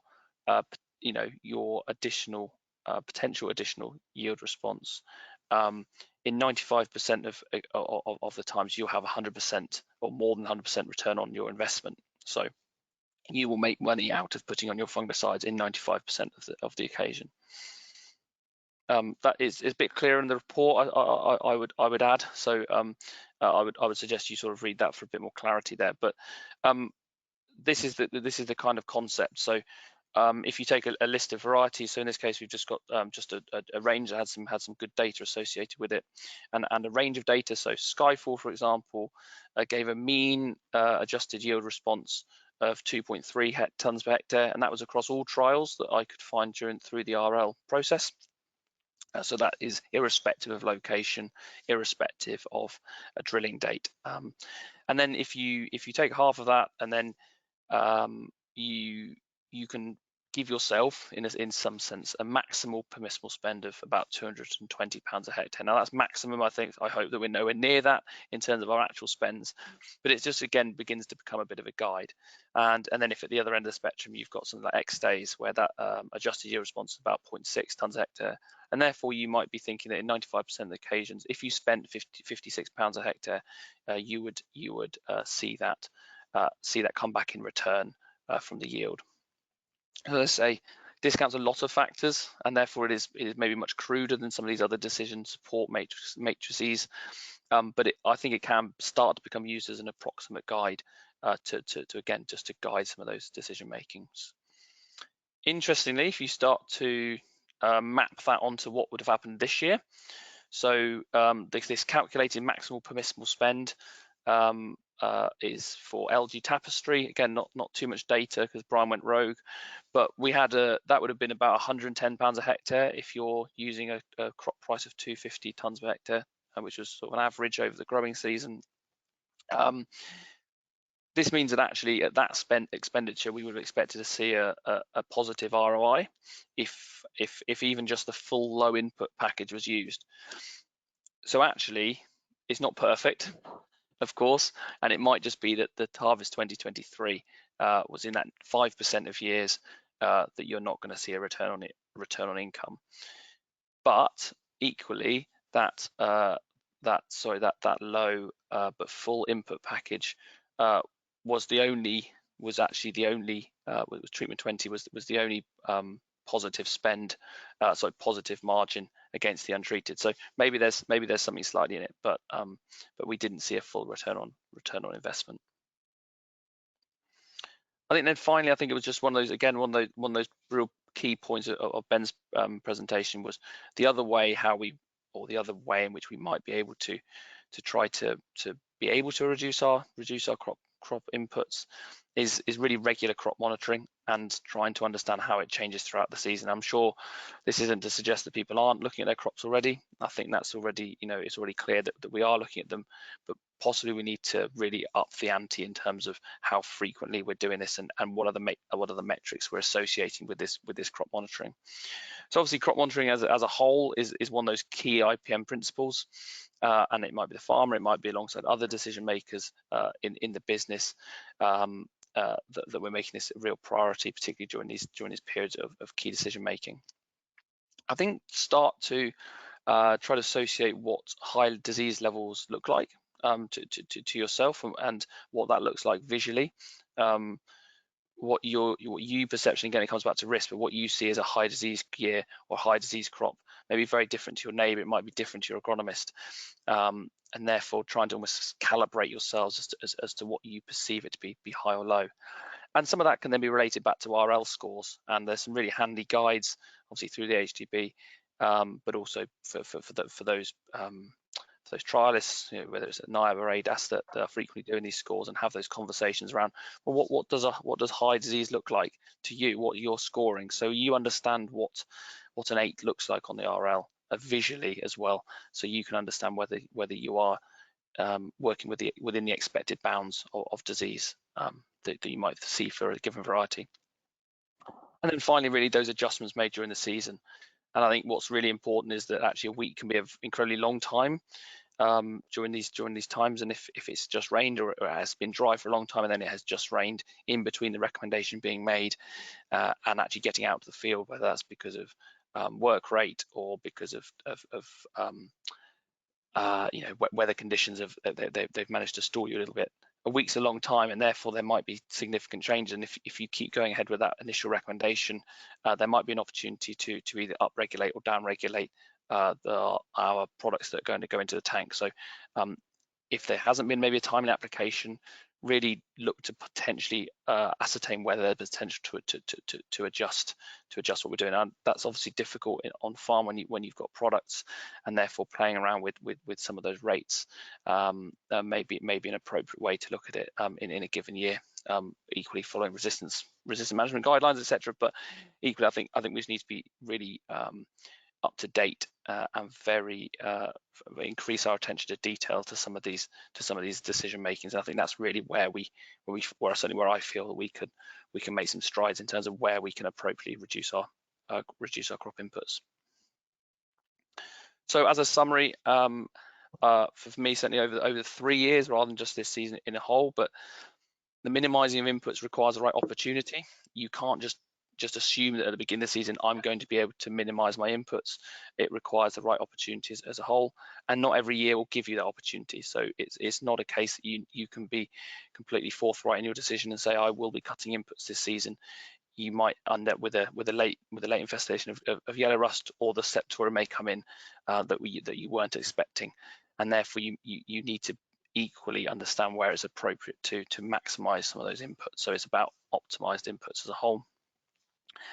your additional potential additional yield response in 95% of the times you'll have 100% or more than 100% return on your investment. So you will make money out of putting on your fungicides in 95% of the occasion. That is a bit clearer in the report, I would add. So I would suggest you sort of read that for a bit more clarity there. But this is the kind of concept. So if you take a list of varieties, so in this case we've just got just a range that had some good data associated with it, and a range of data. So Skyfall, for example, gave a mean adjusted yield response of 2.3 tons per hectare, and that was across all trials that I could find through the RL process. So that is irrespective of location, irrespective of a drilling date. And then if you take half of that, and then you can give yourself, in some sense, a maximal permissible spend of about £220 a hectare. Now that's maximum. I hope that we're nowhere near that in terms of our actual spends, but it just again begins to become a bit of a guide. And then if at the other end of the spectrum you've got something like X days where that adjusted yield response is about 0.6 tons a hectare, and therefore you might be thinking that in 95% of the occasions, if you spent £56 a hectare, you would see that come back in return from the yield. As I say, discounts a lot of factors, and therefore it is maybe much cruder than some of these other decision support matrices. But I think it can start to become used as an approximate guide to again just to guide some of those decision makings. Interestingly, if you start to map that onto what would have happened this year, so this calculated maximal permissible spend is for LG Tapestry. Again, not too much data because Brian went rogue, but we had that would have been about £110 a hectare if you're using a crop price of 250 tons per hectare, which was sort of an average over the growing season. This means that actually at that expenditure we would have expected to see a positive ROI if even just the full low input package was used. So actually it's not perfect, of course, and it might just be that the harvest 2023 was in that 5% of years that you're not going to see a return on income. But equally, that low but full input package was treatment 20 was the only positive spend, positive margin against the untreated. So maybe there's something slightly in it, but we didn't see a full return on investment. I think then finally, I think it was just one of those real key points of Ben's presentation was the other way in which we might be able to try to be able to reduce our crop inputs is really regular crop monitoring and trying to understand how it changes throughout the season. I'm sure this isn't to suggest that people aren't looking at their crops already. I think that's already, it's already clear that we are looking at them, but possibly we need to really up the ante in terms of how frequently we're doing this and what are the metrics we're associating with this crop monitoring. So obviously crop monitoring as a whole is one of those key IPM principles, and it might be the farmer, it might be alongside other decision makers in the business that we're making this a real priority, particularly during these periods of key decision making. I think start to try to associate what high disease levels look like to yourself and what that looks like visually. What you perception, again, it comes back to risk, but what you see as a high disease year or high disease crop may be very different to your neighbor, it might be different to your agronomist, and therefore trying to almost calibrate yourselves as to what you perceive it to be high or low. And some of that can then be related back to RL scores, and there's some really handy guides obviously through the AHDB, but also for those trialists, whether it's at NIAB or AHDB that are frequently doing these scores and have those conversations around, well, what does high disease look like to you? What you're scoring, so you understand what an 8 looks like on the RL visually as well, so you can understand whether you are working within the expected bounds of disease that you might see for a given variety. And then finally, really those adjustments made during the season. And I think what's really important is that actually a week can be an incredibly long time during these times, and if it's just rained or it has been dry for a long time and then it has just rained in between the recommendation being made and actually getting out to the field, whether that's because of work rate or because of weather conditions they've managed to stall you a little bit. A week's a long time, and therefore there might be significant changes. And if you keep going ahead with that initial recommendation, there might be an opportunity to either upregulate or downregulate our products that are going to go into the tank. So if there hasn't been maybe a timely application, really look to potentially ascertain whether there's potential to adjust what we're doing. And that's obviously difficult on farm when you've got products, and therefore playing around with some of those rates may be an appropriate way to look at it in a given year. Equally following resistance management guidelines, etc. But equally, I think we just need to be really up to date and very increase our attention to detail to some of these decision makings. And I think that's really where where I feel that we can make some strides in terms of where we can appropriately reduce our crop inputs. So as a summary, for me, certainly over 3 years rather than just this season in a whole, but the minimizing of inputs requires the right opportunity. You can't just assume that at the beginning of the season I'm going to be able to minimize my inputs. It requires the right opportunities as a whole, and not every year will give you that opportunity. So it's not a case that you can be completely forthright in your decision and say I will be cutting inputs this season. You might end up with a late infestation of yellow rust, or the septoria may come in that you weren't expecting, and therefore you need to equally understand where it's appropriate to maximize some of those inputs. So it's about optimized inputs as a whole.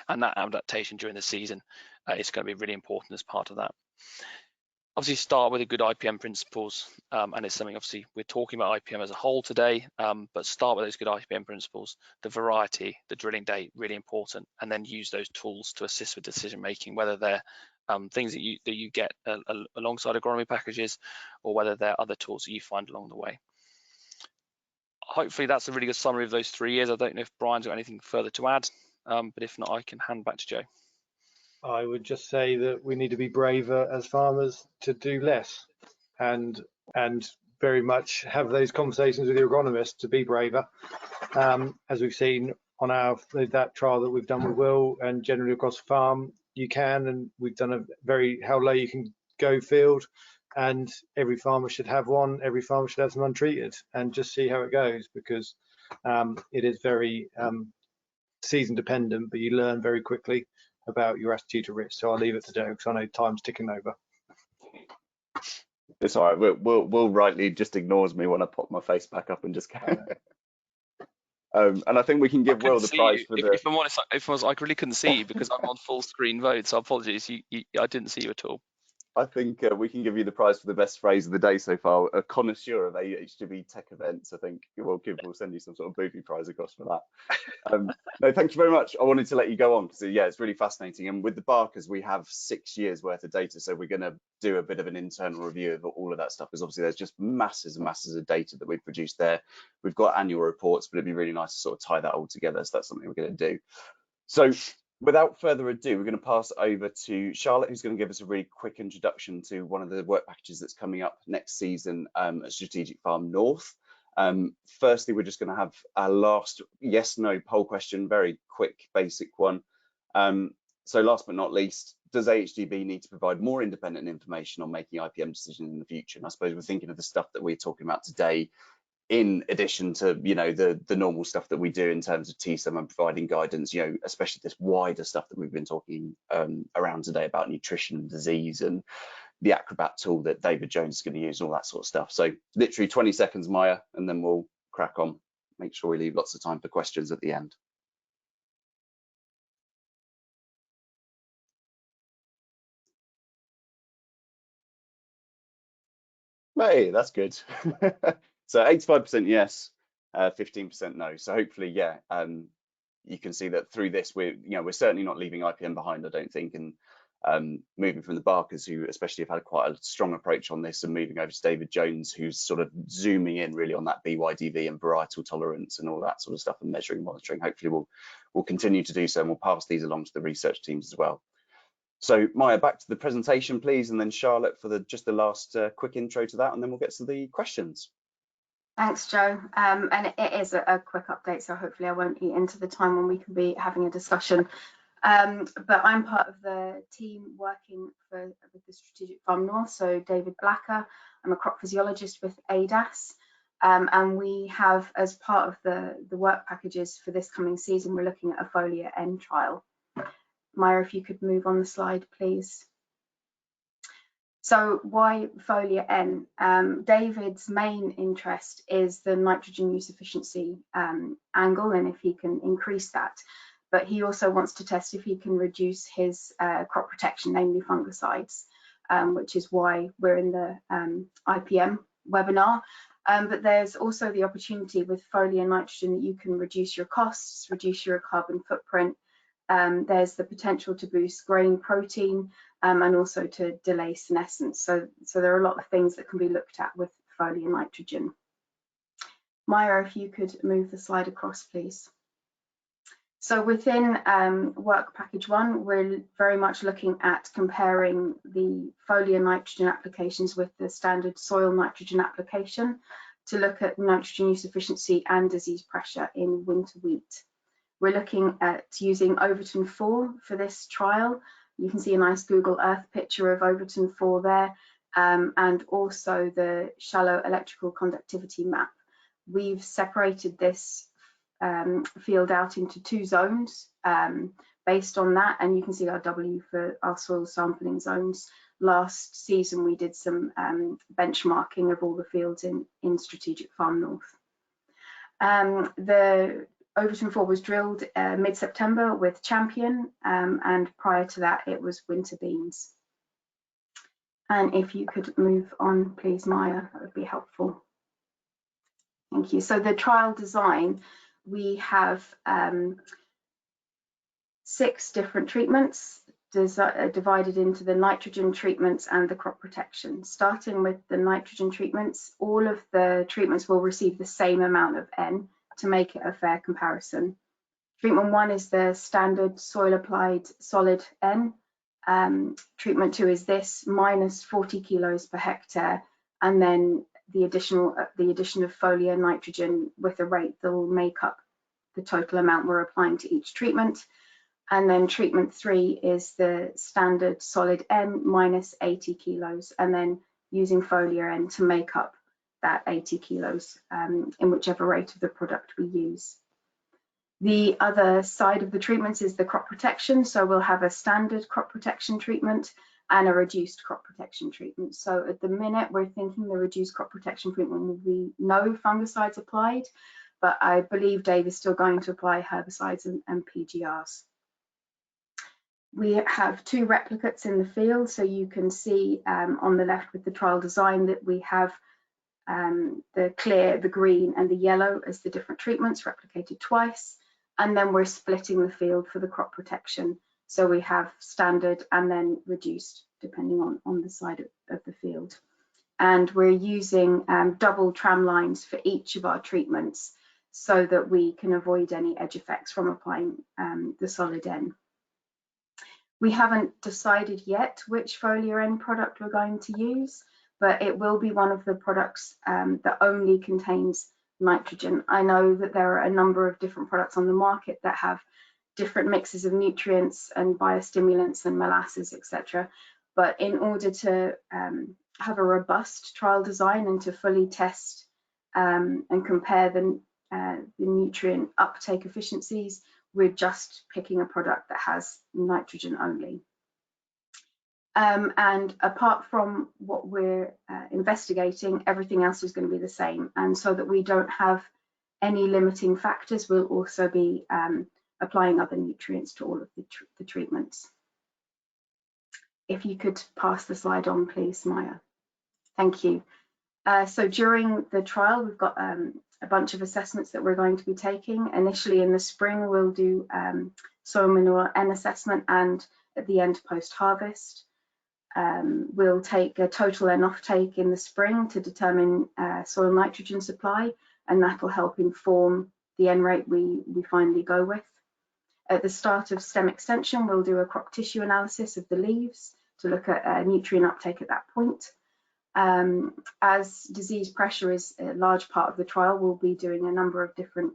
And that adaptation during the season is going to be really important as part of that. Obviously, start with a good IPM principles, and it's something obviously we're talking about IPM as a whole today, but start with those good IPM principles, the variety, the drilling date, really important, and then use those tools to assist with decision making, whether they're things that you get alongside agronomy packages, or whether they're other tools that you find along the way. Hopefully that's a really good summary of those 3 years. I don't know if Brian's got anything further to add. But if not, I can hand back to Joe. I would just say that we need to be braver as farmers to do less, and very much have those conversations with the agronomists to be braver. As we've seen on that trial that we've done with Will, and generally across the farm, you can, and we've done how low you can go field, and every farmer should have one. Every farmer should have some untreated, and just see how it goes, because it is very season dependent, but you learn very quickly about your attitude to risk. So I'll leave it to Joe, because I know time's ticking over. It's all right. Will rightly just ignores me when I pop my face back up and just and I think we can give Will the prize for the. If I'm honest, I really couldn't see you because I'm on full screen mode, so apologies. I didn't see you at all. I think we can give you the prize for the best phrase of the day so far, a connoisseur of AHDB tech events. I think we'll send you some sort of booby prize across for that. No, thank you very much. I wanted to let you go on because yeah, it's really fascinating. And with the Barkers, we have 6 years worth of data, so we're going to do a bit of an internal review of all of that stuff, because obviously there's just masses and masses of data that we've produced there. We've got annual reports, but it'd be really nice to sort of tie that all together. So that's something we're going to do. So without further ado, we're going to pass over to Charlotte, who's going to give us a really quick introduction to one of the work packages that's coming up next season at Strategic Farm North. Firstly, we're just going to have our last yes/no poll question, very quick, basic one. So last but not least, does AHDB need to provide more independent information on making IPM decisions in the future? And I suppose we're thinking of the stuff that we're talking about today, in addition to the normal stuff that we do in terms of TSEM and providing guidance, especially this wider stuff that we've been talking around today about nutrition and disease, and the Acrobat tool that David Jones is going to use, and all that sort of stuff. So literally 20 seconds, Maya, and then we'll crack on. Make sure we leave lots of time for questions at the end. Hey, that's good. So 85% yes, 15% no. So hopefully, yeah, you can see that through this, we're certainly not leaving IPM behind, I don't think, and moving from the Barkers, who especially have had quite a strong approach on this, and moving over to David Jones, who's sort of zooming in really on that BYDV and varietal tolerance and all that sort of stuff, and measuring, monitoring. Hopefully we'll continue to do so, and we'll pass these along to the research teams as well. So Maya, back to the presentation, please, and then Charlotte for just the last quick intro to that, and then we'll get to the questions. Thanks, Joe. And it is a quick update, so hopefully I won't eat into the time when we can be having a discussion. But I'm part of the team working with the Strategic Farm North, so David Blacker. I'm a crop physiologist with ADAS, and we have, as part of the work packages for this coming season, we're looking at a Foliar N trial. Maya, if you could move on the slide, please. So why Foliar N? David's main interest is the nitrogen use efficiency angle, and if he can increase that. But he also wants to test if he can reduce his crop protection, namely fungicides, which is why we're in the IPM webinar. But there's also the opportunity with foliar nitrogen that you can reduce your costs, reduce your carbon footprint. There's the potential to boost grain protein and also to delay senescence. So there are a lot of things that can be looked at with foliar nitrogen. Maya, if you could move the slide across, please. So within work package 1, we're very much looking at comparing the foliar nitrogen applications with the standard soil nitrogen application to look at nitrogen use efficiency and disease pressure in winter wheat. We're looking at using Overton 4 for this trial. You can see a nice Google Earth picture of Overton 4 there, and also the shallow electrical conductivity map. We've separated this field out into 2 zones based on that, and you can see our W for our soil sampling zones. Last season we did some benchmarking of all the fields in Strategic Farm North. The Overton 4 was drilled mid-September with Champion, and prior to that it was winter beans. And if you could move on, please, Maya, that would be helpful. Thank you. So the trial design, we have 6 different treatments divided into the nitrogen treatments and the crop protection. Starting with the nitrogen treatments, all of the treatments will receive the same amount of N to make it a fair comparison. Treatment 1 is the standard soil applied solid N. Treatment 2 is this, minus 40 kilos per hectare, and then the addition of foliar nitrogen with a rate that will make up the total amount we're applying to each treatment. And then treatment 3 is the standard solid N minus 80 kilos, and then using foliar N to make up that 80 kilos in whichever rate of the product we use. The other side of the treatments is the crop protection. So we'll have a standard crop protection treatment and a reduced crop protection treatment. So at the minute, we're thinking the reduced crop protection treatment will be no fungicides applied, but I believe Dave is still going to apply herbicides and PGRs. We have 2 replicates in the field, so you can see on the left with the trial design that we have the clear, the green and the yellow as the different treatments replicated twice, and then we're splitting the field for the crop protection. So we have standard and then reduced depending on the side of the field. And we're using double tram lines for each of our treatments so that we can avoid any edge effects from applying the solid N. We haven't decided yet which foliar N product we're going to use, but it will be one of the products that only contains nitrogen. I know that there are a number of different products on the market that have different mixes of nutrients and biostimulants and molasses, etc. But in order to have a robust trial design and to fully test and compare the nutrient uptake efficiencies, we're just picking a product that has nitrogen only. And apart from what we're investigating, everything else is going to be the same. And so that we don't have any limiting factors, we'll also be applying other nutrients to all of the treatments. If you could pass the slide on, please, Maya. Thank you. So during the trial, we've got a bunch of assessments that we're going to be taking. Initially in the spring, we'll do soil manure N assessment, and at the end post-harvest. We'll take a total N offtake in the spring to determine soil nitrogen supply, and that will help inform the N rate we finally go with. At the start of stem extension, we'll do a crop tissue analysis of the leaves to look at nutrient uptake at that point. As disease pressure is a large part of the trial, we'll be doing a number of different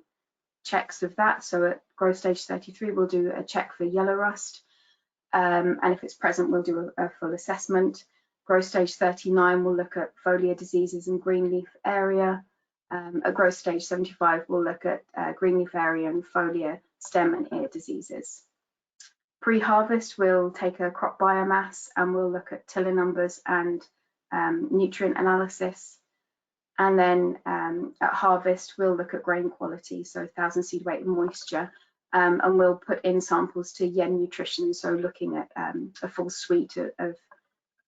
checks of that. So at growth stage 33, we'll do a check for yellow rust. And if it's present, we'll do a full assessment. Growth stage 39, we'll look at foliar diseases and greenleaf area. At growth stage 75, we'll look at greenleaf area and foliar stem and ear diseases. Pre-harvest, we'll take a crop biomass and we'll look at tiller numbers and nutrient analysis. And then at harvest, we'll look at grain quality, so 1,000 seed weight and moisture. And we'll put in samples to yen nutrition, so looking at a full suite of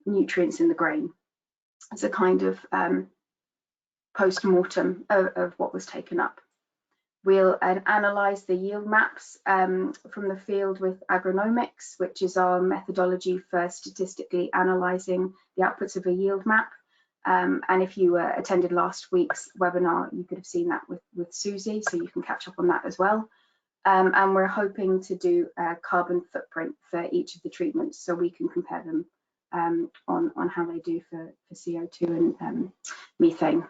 nutrients in the grain. It's a kind of post-mortem of what was taken up. We'll analyse the yield maps from the field with agronomics, which is our methodology for statistically analysing the outputs of a yield map. And if you attended last week's webinar, you could have seen that with Susie, so you can catch up on that as well. And we're hoping to do a carbon footprint for each of the treatments, so we can compare them on how they do for CO2 and methane.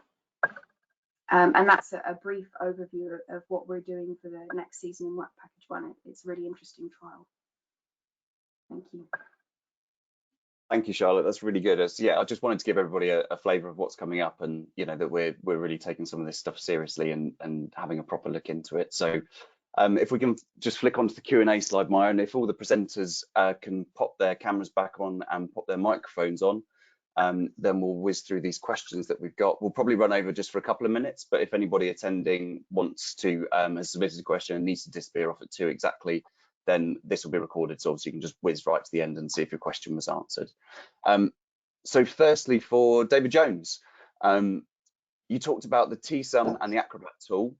And that's a brief overview of what we're doing for the next season in Work Package 1. It's a really interesting trial. Thank you. Thank you, Charlotte. That's really good. Yeah, I just wanted to give everybody a flavour of what's coming up, and that we're really taking some of this stuff seriously and having a proper look into it. So if we can just flick onto the Q&A slide, Maya, and if all the presenters can pop their cameras back on and pop their microphones on, then we'll whiz through these questions that we've got. We'll probably run over just for a couple of minutes, but if anybody attending wants to has submitted a question and needs to disappear off at 2 exactly, then this will be recorded, so obviously you can just whiz right to the end and see if your question was answered. So firstly, for David Jones, you talked about the TSUM and the Acrobat tool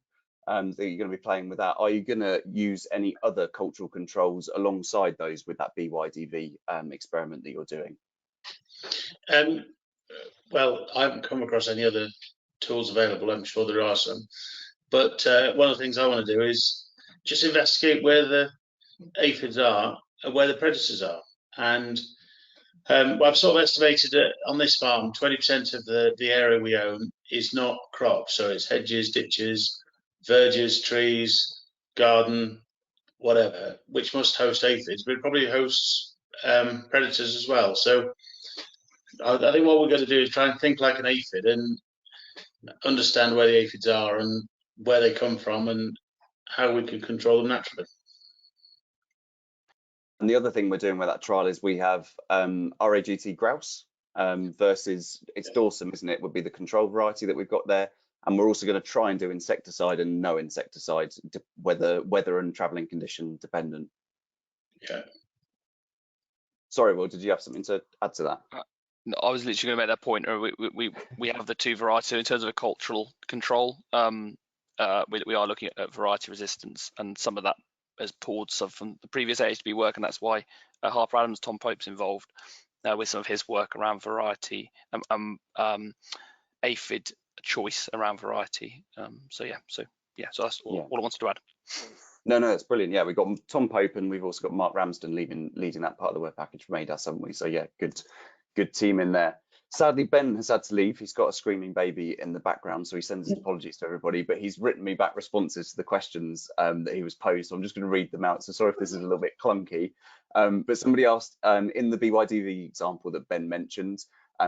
that you're going to be playing with that. Are you going to use any other cultural controls alongside those with that BYDV experiment that you're doing? Well, I haven't come across any other tools available. I'm sure there are some, but one of the things I want to do is just investigate where the aphids are and where the predators are. And well, I've sort of estimated that on this farm, 20% of the area we own is not crop, so it's hedges, ditches, verges, trees, garden, whatever, which must host aphids, but it probably hosts predators as well. So I think what we're going to do is try and think like an aphid and understand where the aphids are and where they come from and how we can control them naturally. And the other thing we're doing with that trial is we have RAGT grouse versus it's dorsum, isn't it? Would be the control variety that we've got there. And we're also going to try and do insecticide and no insecticide, weather and travelling condition dependent. Yeah. Sorry, Will, did you have something to add to that? No, I was literally going to make that point. We have the two varieties in terms of a cultural control. We are looking at variety resistance, and some of that has pulled some from the previous AHDB work, and that's why Harper Adams, Tom Pope's involved with some of his work around variety, aphid choice around variety. So that's all I wanted to add. No, that's brilliant. Yeah, we've got Tom Pope and we've also got Mark Ramsden leading that part of the work package from ADAS, haven't we? So yeah, good team in there. Sadly, Ben has had to leave. He's got a screaming baby in the background, so he sends his apologies to everybody, but he's written me back responses to the questions that he was posed. So I'm just going to read them out. So sorry if this is a little bit clunky. But somebody asked, in the BYDV example that Ben mentioned,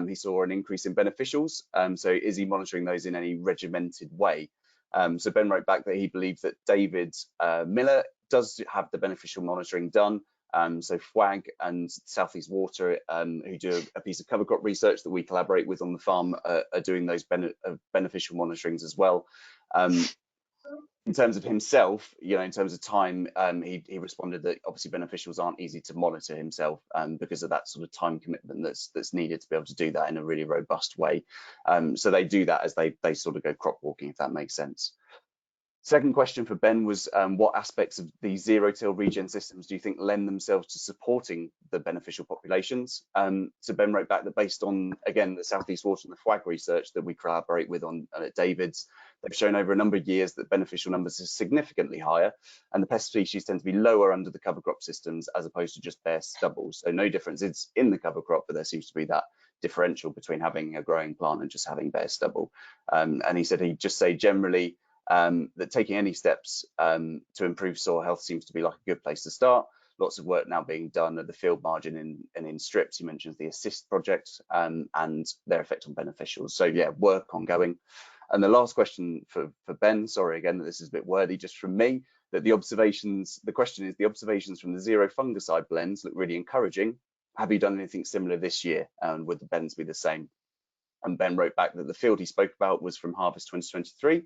he saw an increase in beneficials. So is he monitoring those in any regimented way? So Ben wrote back that he believes that David Miller does have the beneficial monitoring done. So FWAG and Southeast Water, who do a piece of cover crop research that we collaborate with on the farm, are doing those beneficial monitorings as well. In terms of himself, in terms of time, he responded that obviously beneficials aren't easy to monitor himself because of that sort of time commitment that's needed to be able to do that in a really robust way. So they do that as they sort of go crop walking, if that makes sense. Second question for Ben was, what aspects of the zero-till regen systems do you think lend themselves to supporting the beneficial populations? So Ben wrote back that based on, again, the Southeast Water and the FWAG research that we collaborate with on at David's, they've shown over a number of years that beneficial numbers are significantly higher, and the pest species tend to be lower under the cover crop systems as opposed to just bare stubble. So no difference is in the cover crop, but there seems to be that differential between having a growing plant and just having bare stubble. And he said he'd just say generally, that taking any steps to improve soil health seems to be like a good place to start. Lots of work now being done at the field margin and in strips. You mentioned the assist project and their effect on beneficials. So yeah, work ongoing. And the last question for Ben, sorry again that this is a bit wordy just from me, that the observations from the zero fungicide blends look really encouraging. Have you done anything similar this year, and would the blends be the same? And Ben wrote back that the field he spoke about was from harvest 2023.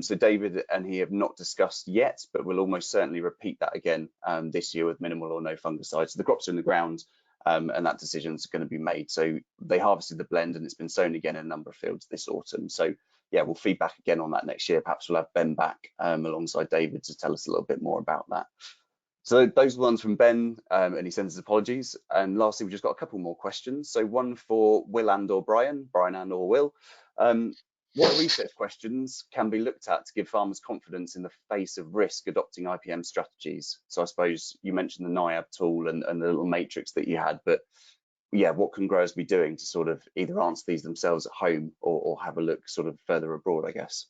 So David and he have not discussed yet, but we'll almost certainly repeat that again this year with minimal or no fungicides. So the crops are in the ground and that decision is going to be made. So they harvested the blend and it's been sown again in a number of fields this autumn. So yeah, we'll feed back again on that next year. Perhaps we'll have Ben back alongside David to tell us a little bit more about that. So those are the ones from Ben, and he sends his apologies. And lastly, we've just got a couple more questions. So one for Will and or Brian and or Will. What research questions can be looked at to give farmers confidence in the face of risk adopting IPM strategies? So I suppose you mentioned the NIAB tool and the little matrix that you had, but yeah, what can growers be doing to sort of either answer these themselves at home or have a look sort of further abroad, I guess?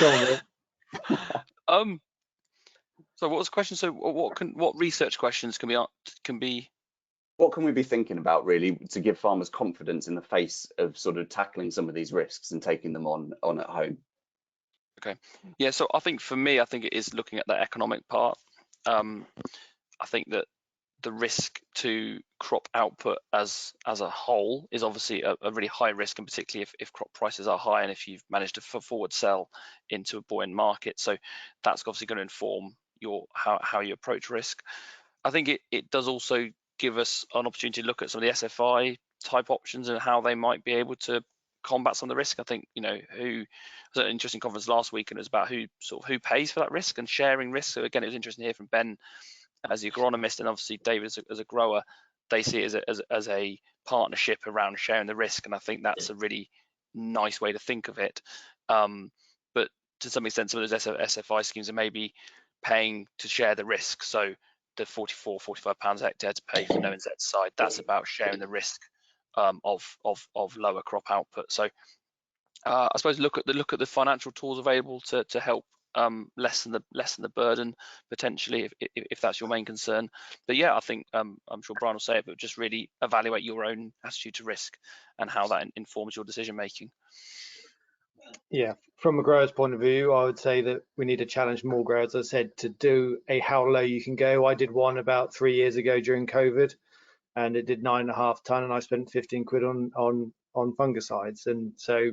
Go on, Will. So what was the question? So what research questions can be what can we be thinking about really to give farmers confidence in the face of sort of tackling some of these risks and taking them on at home? Okay, yeah, so I think for me, I think it is looking at the economic part. I think that the risk to crop output as a whole is obviously a really high risk, and particularly if crop prices are high and if you've managed to forward sell into a buoyant market. So that's obviously going to inform how you approach risk. I think it does also give us an opportunity to look at some of the SFI type options and how they might be able to combat some of the risk. I think, you know, was an interesting conference last week, and it was about who pays for that risk and sharing risk. So again, it was interesting to hear from Ben as the agronomist, and obviously David as a grower. They see it as a partnership around sharing the risk, and I think that's a really nice way to think of it. But to some extent, some of those SFI schemes are maybe paying to share the risk. So the 45 pounds a hectare to pay for no insecticide, that's about sharing the risk of lower crop output. So I suppose look at the financial tools available to help lessen the burden potentially if that's your main concern. But yeah, I think I'm sure Brian will say it, but just really evaluate your own attitude to risk and how that informs your decision making. Yeah, from a grower's point of view, I would say that we need to challenge more growers, as I said, to do a how low you can go. I did one about 3 years ago during COVID, and it did 9.5 ton, and I spent 15 quid on fungicides. And so,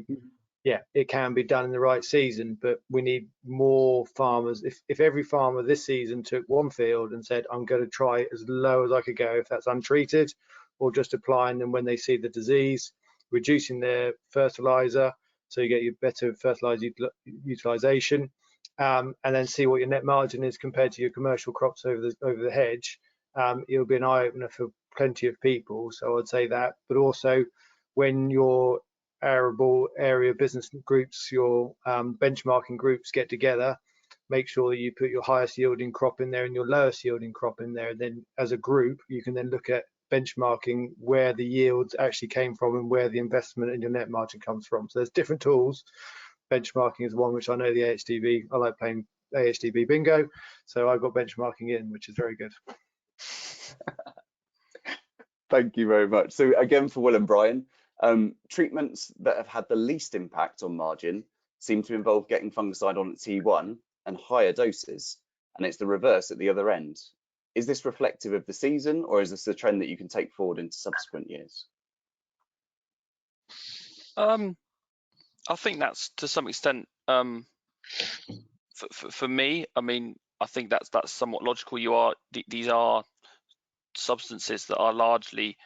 yeah, it can be done in the right season, but we need more farmers. If every farmer this season took one field and said, I'm going to try as low as I could go, if that's untreated, or just applying them when they see the disease, reducing their fertilizer, so you get your better fertilizer utilization, and then see what your net margin is compared to your commercial crops over the hedge. It'll be an eye opener for plenty of people. So I'd say that, but also when your arable area business groups, your benchmarking groups get together, make sure that you put your highest yielding crop in there and your lowest yielding crop in there. And then as a group, you can then look at benchmarking where the yields actually came from and where the investment in your net margin comes from. So there's different tools. Benchmarking is one which I know the AHDB, I like playing AHDB bingo. So I've got benchmarking in, which is very good. Thank you very much. So again, for Will and Brian, treatments that have had the least impact on margin seem to involve getting fungicide on at T1 and higher doses, and it's the reverse at the other end. Is this reflective of the season, or is this a trend that you can take forward into subsequent years? I think that's to some extent for me. I mean, I think that's somewhat logical. These are substances that are largely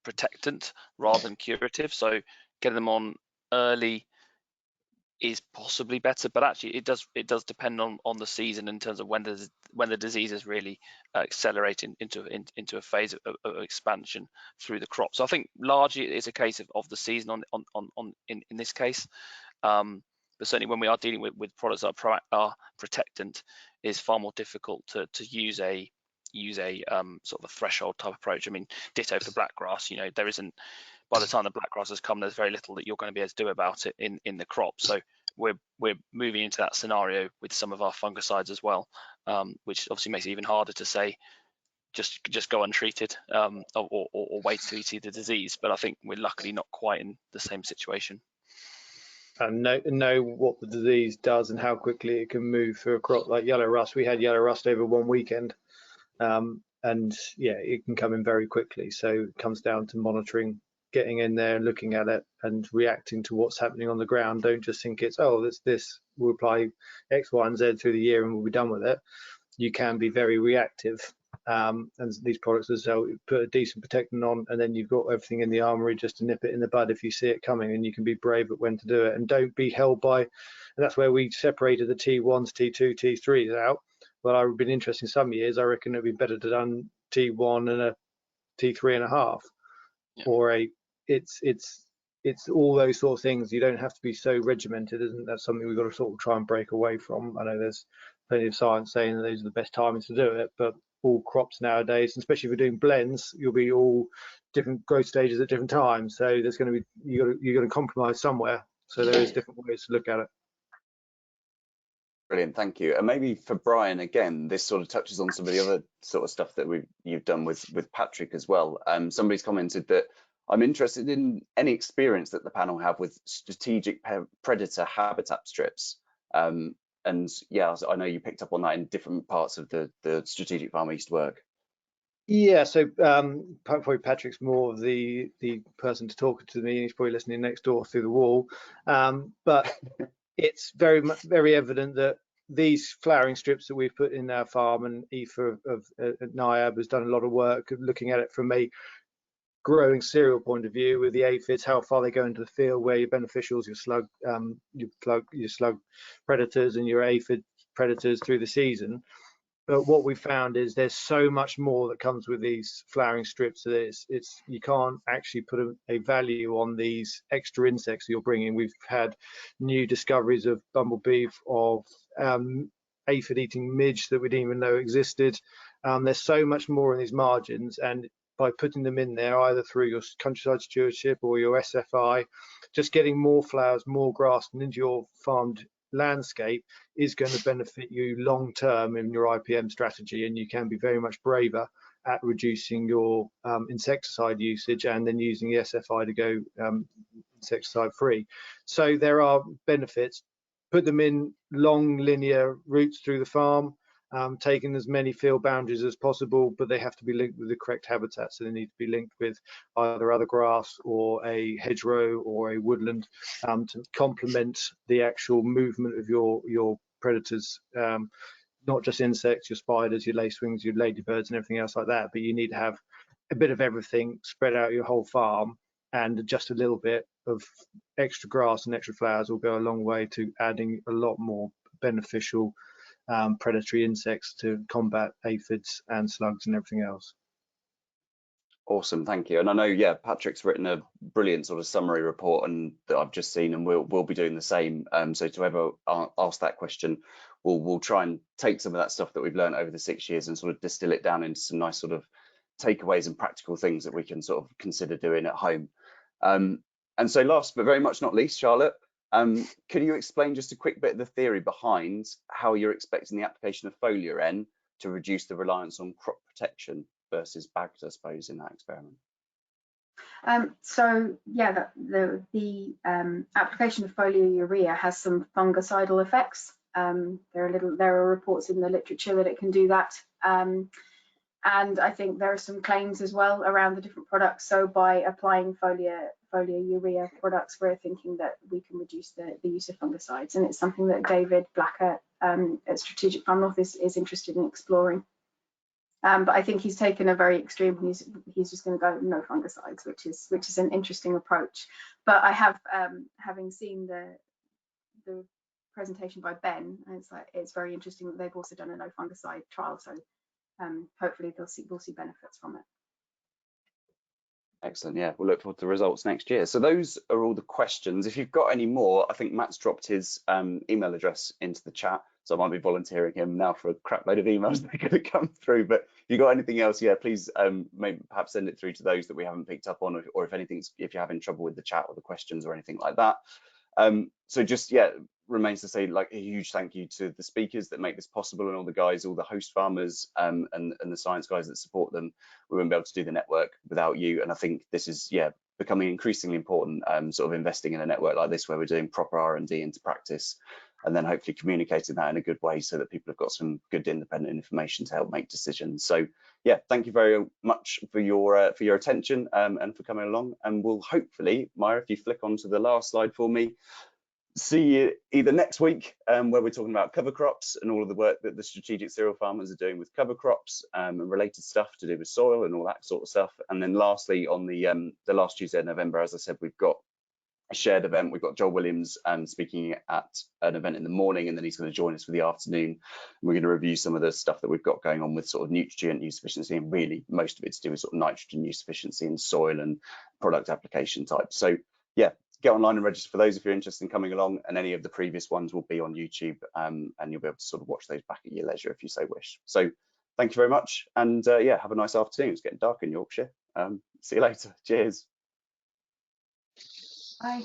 protectant rather than curative, so getting them on early is possibly better, but actually it does depend on the season in terms of when the disease is really accelerating into a phase of expansion through the crop. So I think largely it's a case of the season in this case, but certainly when we are dealing with products that are protectant, it's far more difficult to use a sort of a threshold type approach. I mean, ditto for blackgrass. You know, there isn't by the time the black grasses come, there's very little that you're going to be able to do about it in the crop. So we're moving into that scenario with some of our fungicides as well, which obviously makes it even harder to say just go untreated or wait till you see the disease. But I think we're luckily not quite in the same situation. And know what the disease does and how quickly it can move through a crop. Like yellow rust, we had yellow rust over one weekend, and yeah, it can come in very quickly. So it comes down to monitoring, getting in there, looking at it, and reacting to what's happening on the ground. Don't just think it's, oh, this we'll apply X, Y, and Z through the year and we'll be done with it. You can be very reactive. And these products as well, put a decent protectant on, and then you've got everything in the armory just to nip it in the bud if you see it coming, and you can be brave at when to do it, and don't be held by. And that's where we separated the T1s, T2, T3s out. But I would have been interested in some years. I reckon it'd be better to done T1 and a T3.5, yeah. or a. It's all those sort of things. You don't have to be so regimented, isn't that something we've got to sort of try and break away from? I know there's plenty of science saying that those are the best timings to do it, but all crops nowadays, especially if you're doing blends, you'll be all different growth stages at different times. So there's going to be you're going to compromise somewhere. So there is different ways to look at it. Brilliant, thank you. And maybe for Brian, again, this sort of touches on some of the other sort of stuff that you've done with Patrick as well. Somebody's commented that I'm interested in any experience that the panel have with strategic predator habitat strips. And yeah, I know you picked up on that in different parts of the strategic farm east work. Yeah, so probably Patrick's more of the person to talk to me, and he's probably listening next door through the wall. But it's very evident that these flowering strips that we've put in our farm, and Aoife of NIAB has done a lot of work looking at it from a growing cereal point of view with the aphids, how far they go into the field, where your beneficials, your slug predators and your aphid predators through the season. But what we found is there's so much more that comes with these flowering strips. It's you can't actually put a value on these extra insects that you're bringing. We've had new discoveries of bumblebee, of aphid eating midge that we didn't even know existed. There's so much more in these margins, and by putting them in there, either through your countryside stewardship or your SFI, just getting more flowers, more grass into your farmed landscape is going to benefit you long term in your IPM strategy, and you can be very much braver at reducing your insecticide usage and then using the SFI to go insecticide free. So there are benefits. Put them in long linear routes through the farm, taking as many field boundaries as possible, but they have to be linked with the correct habitat. So they need to be linked with either other grass or a hedgerow or a woodland to complement the actual movement of your predators, not just insects, your spiders, your lacewings, your ladybirds and everything else like that, but you need to have a bit of everything spread out your whole farm, and just a little bit of extra grass and extra flowers will go a long way to adding a lot more beneficial predatory insects to combat aphids and slugs and everything else. Awesome, thank you. And I know, yeah, Patrick's written a brilliant sort of summary report, and that I've just seen, and we'll be doing the same. So to whoever asked that question, we'll try and take some of that stuff that we've learned over the 6 years and sort of distill it down into some nice sort of takeaways and practical things that we can sort of consider doing at home. And so last but very much not least, Charlotte, could you explain just a quick bit of the theory behind how you're expecting the application of Foliar N to reduce the reliance on crop protection versus bagged, I suppose, in that experiment? So yeah, the application of foliar urea has some fungicidal effects. There are reports in the literature that it can do that. And I think there are some claims as well around the different products. So by applying foliar urea products, we're thinking that we can reduce the use of fungicides. And it's something that David Blacker at Strategic Farm North is interested in exploring. But I think he's taken a very extreme, he's just going to go no fungicides, which is an interesting approach. But I have, having seen the presentation by Ben, it's very interesting that they've also done a no fungicide trial. So hopefully we'll see benefits from it. Excellent. Yeah, we'll look forward to the results next year. So those are all the questions. If you've got any more, I think Matt's dropped his email address into the chat, so I might be volunteering him now for a crap load of emails that are going to come through. But if you've got anything else, yeah, please maybe perhaps send it through to those that we haven't picked up on, or if you're having trouble with the chat or the questions or anything like that. So just, yeah, remains to say, like, a huge thank you to the speakers that make this possible, and all the guys, all the host farmers, and the science guys that support them. We wouldn't be able to do the network without you, and I think this is, yeah, becoming increasingly important, sort of investing in a network like this where we're doing proper R&D into practice, and then hopefully communicating that in a good way so that people have got some good independent information to help make decisions. So yeah, thank you very much for your attention, and for coming along, and we'll hopefully, Myra, if you flick onto the last slide for me, see you either next week, where we're talking about cover crops and all of the work that the strategic cereal farmers are doing with cover crops, and related stuff to do with soil and all that sort of stuff. And then lastly, on the last Tuesday of November, as I said, we've got a shared event. We've got Joel Williams speaking at an event in the morning, and then he's going to join us for the afternoon. We're going to review some of the stuff that we've got going on with sort of nutrient use efficiency, and really most of it's to do with sort of nitrogen use efficiency in soil and product application type. So yeah, get online and register for those if you're interested in coming along, and any of the previous ones will be on YouTube, and you'll be able to sort of watch those back at your leisure if you so wish. So thank you very much, and yeah, have a nice afternoon. It's getting dark in Yorkshire. See you later. Cheers. Bye.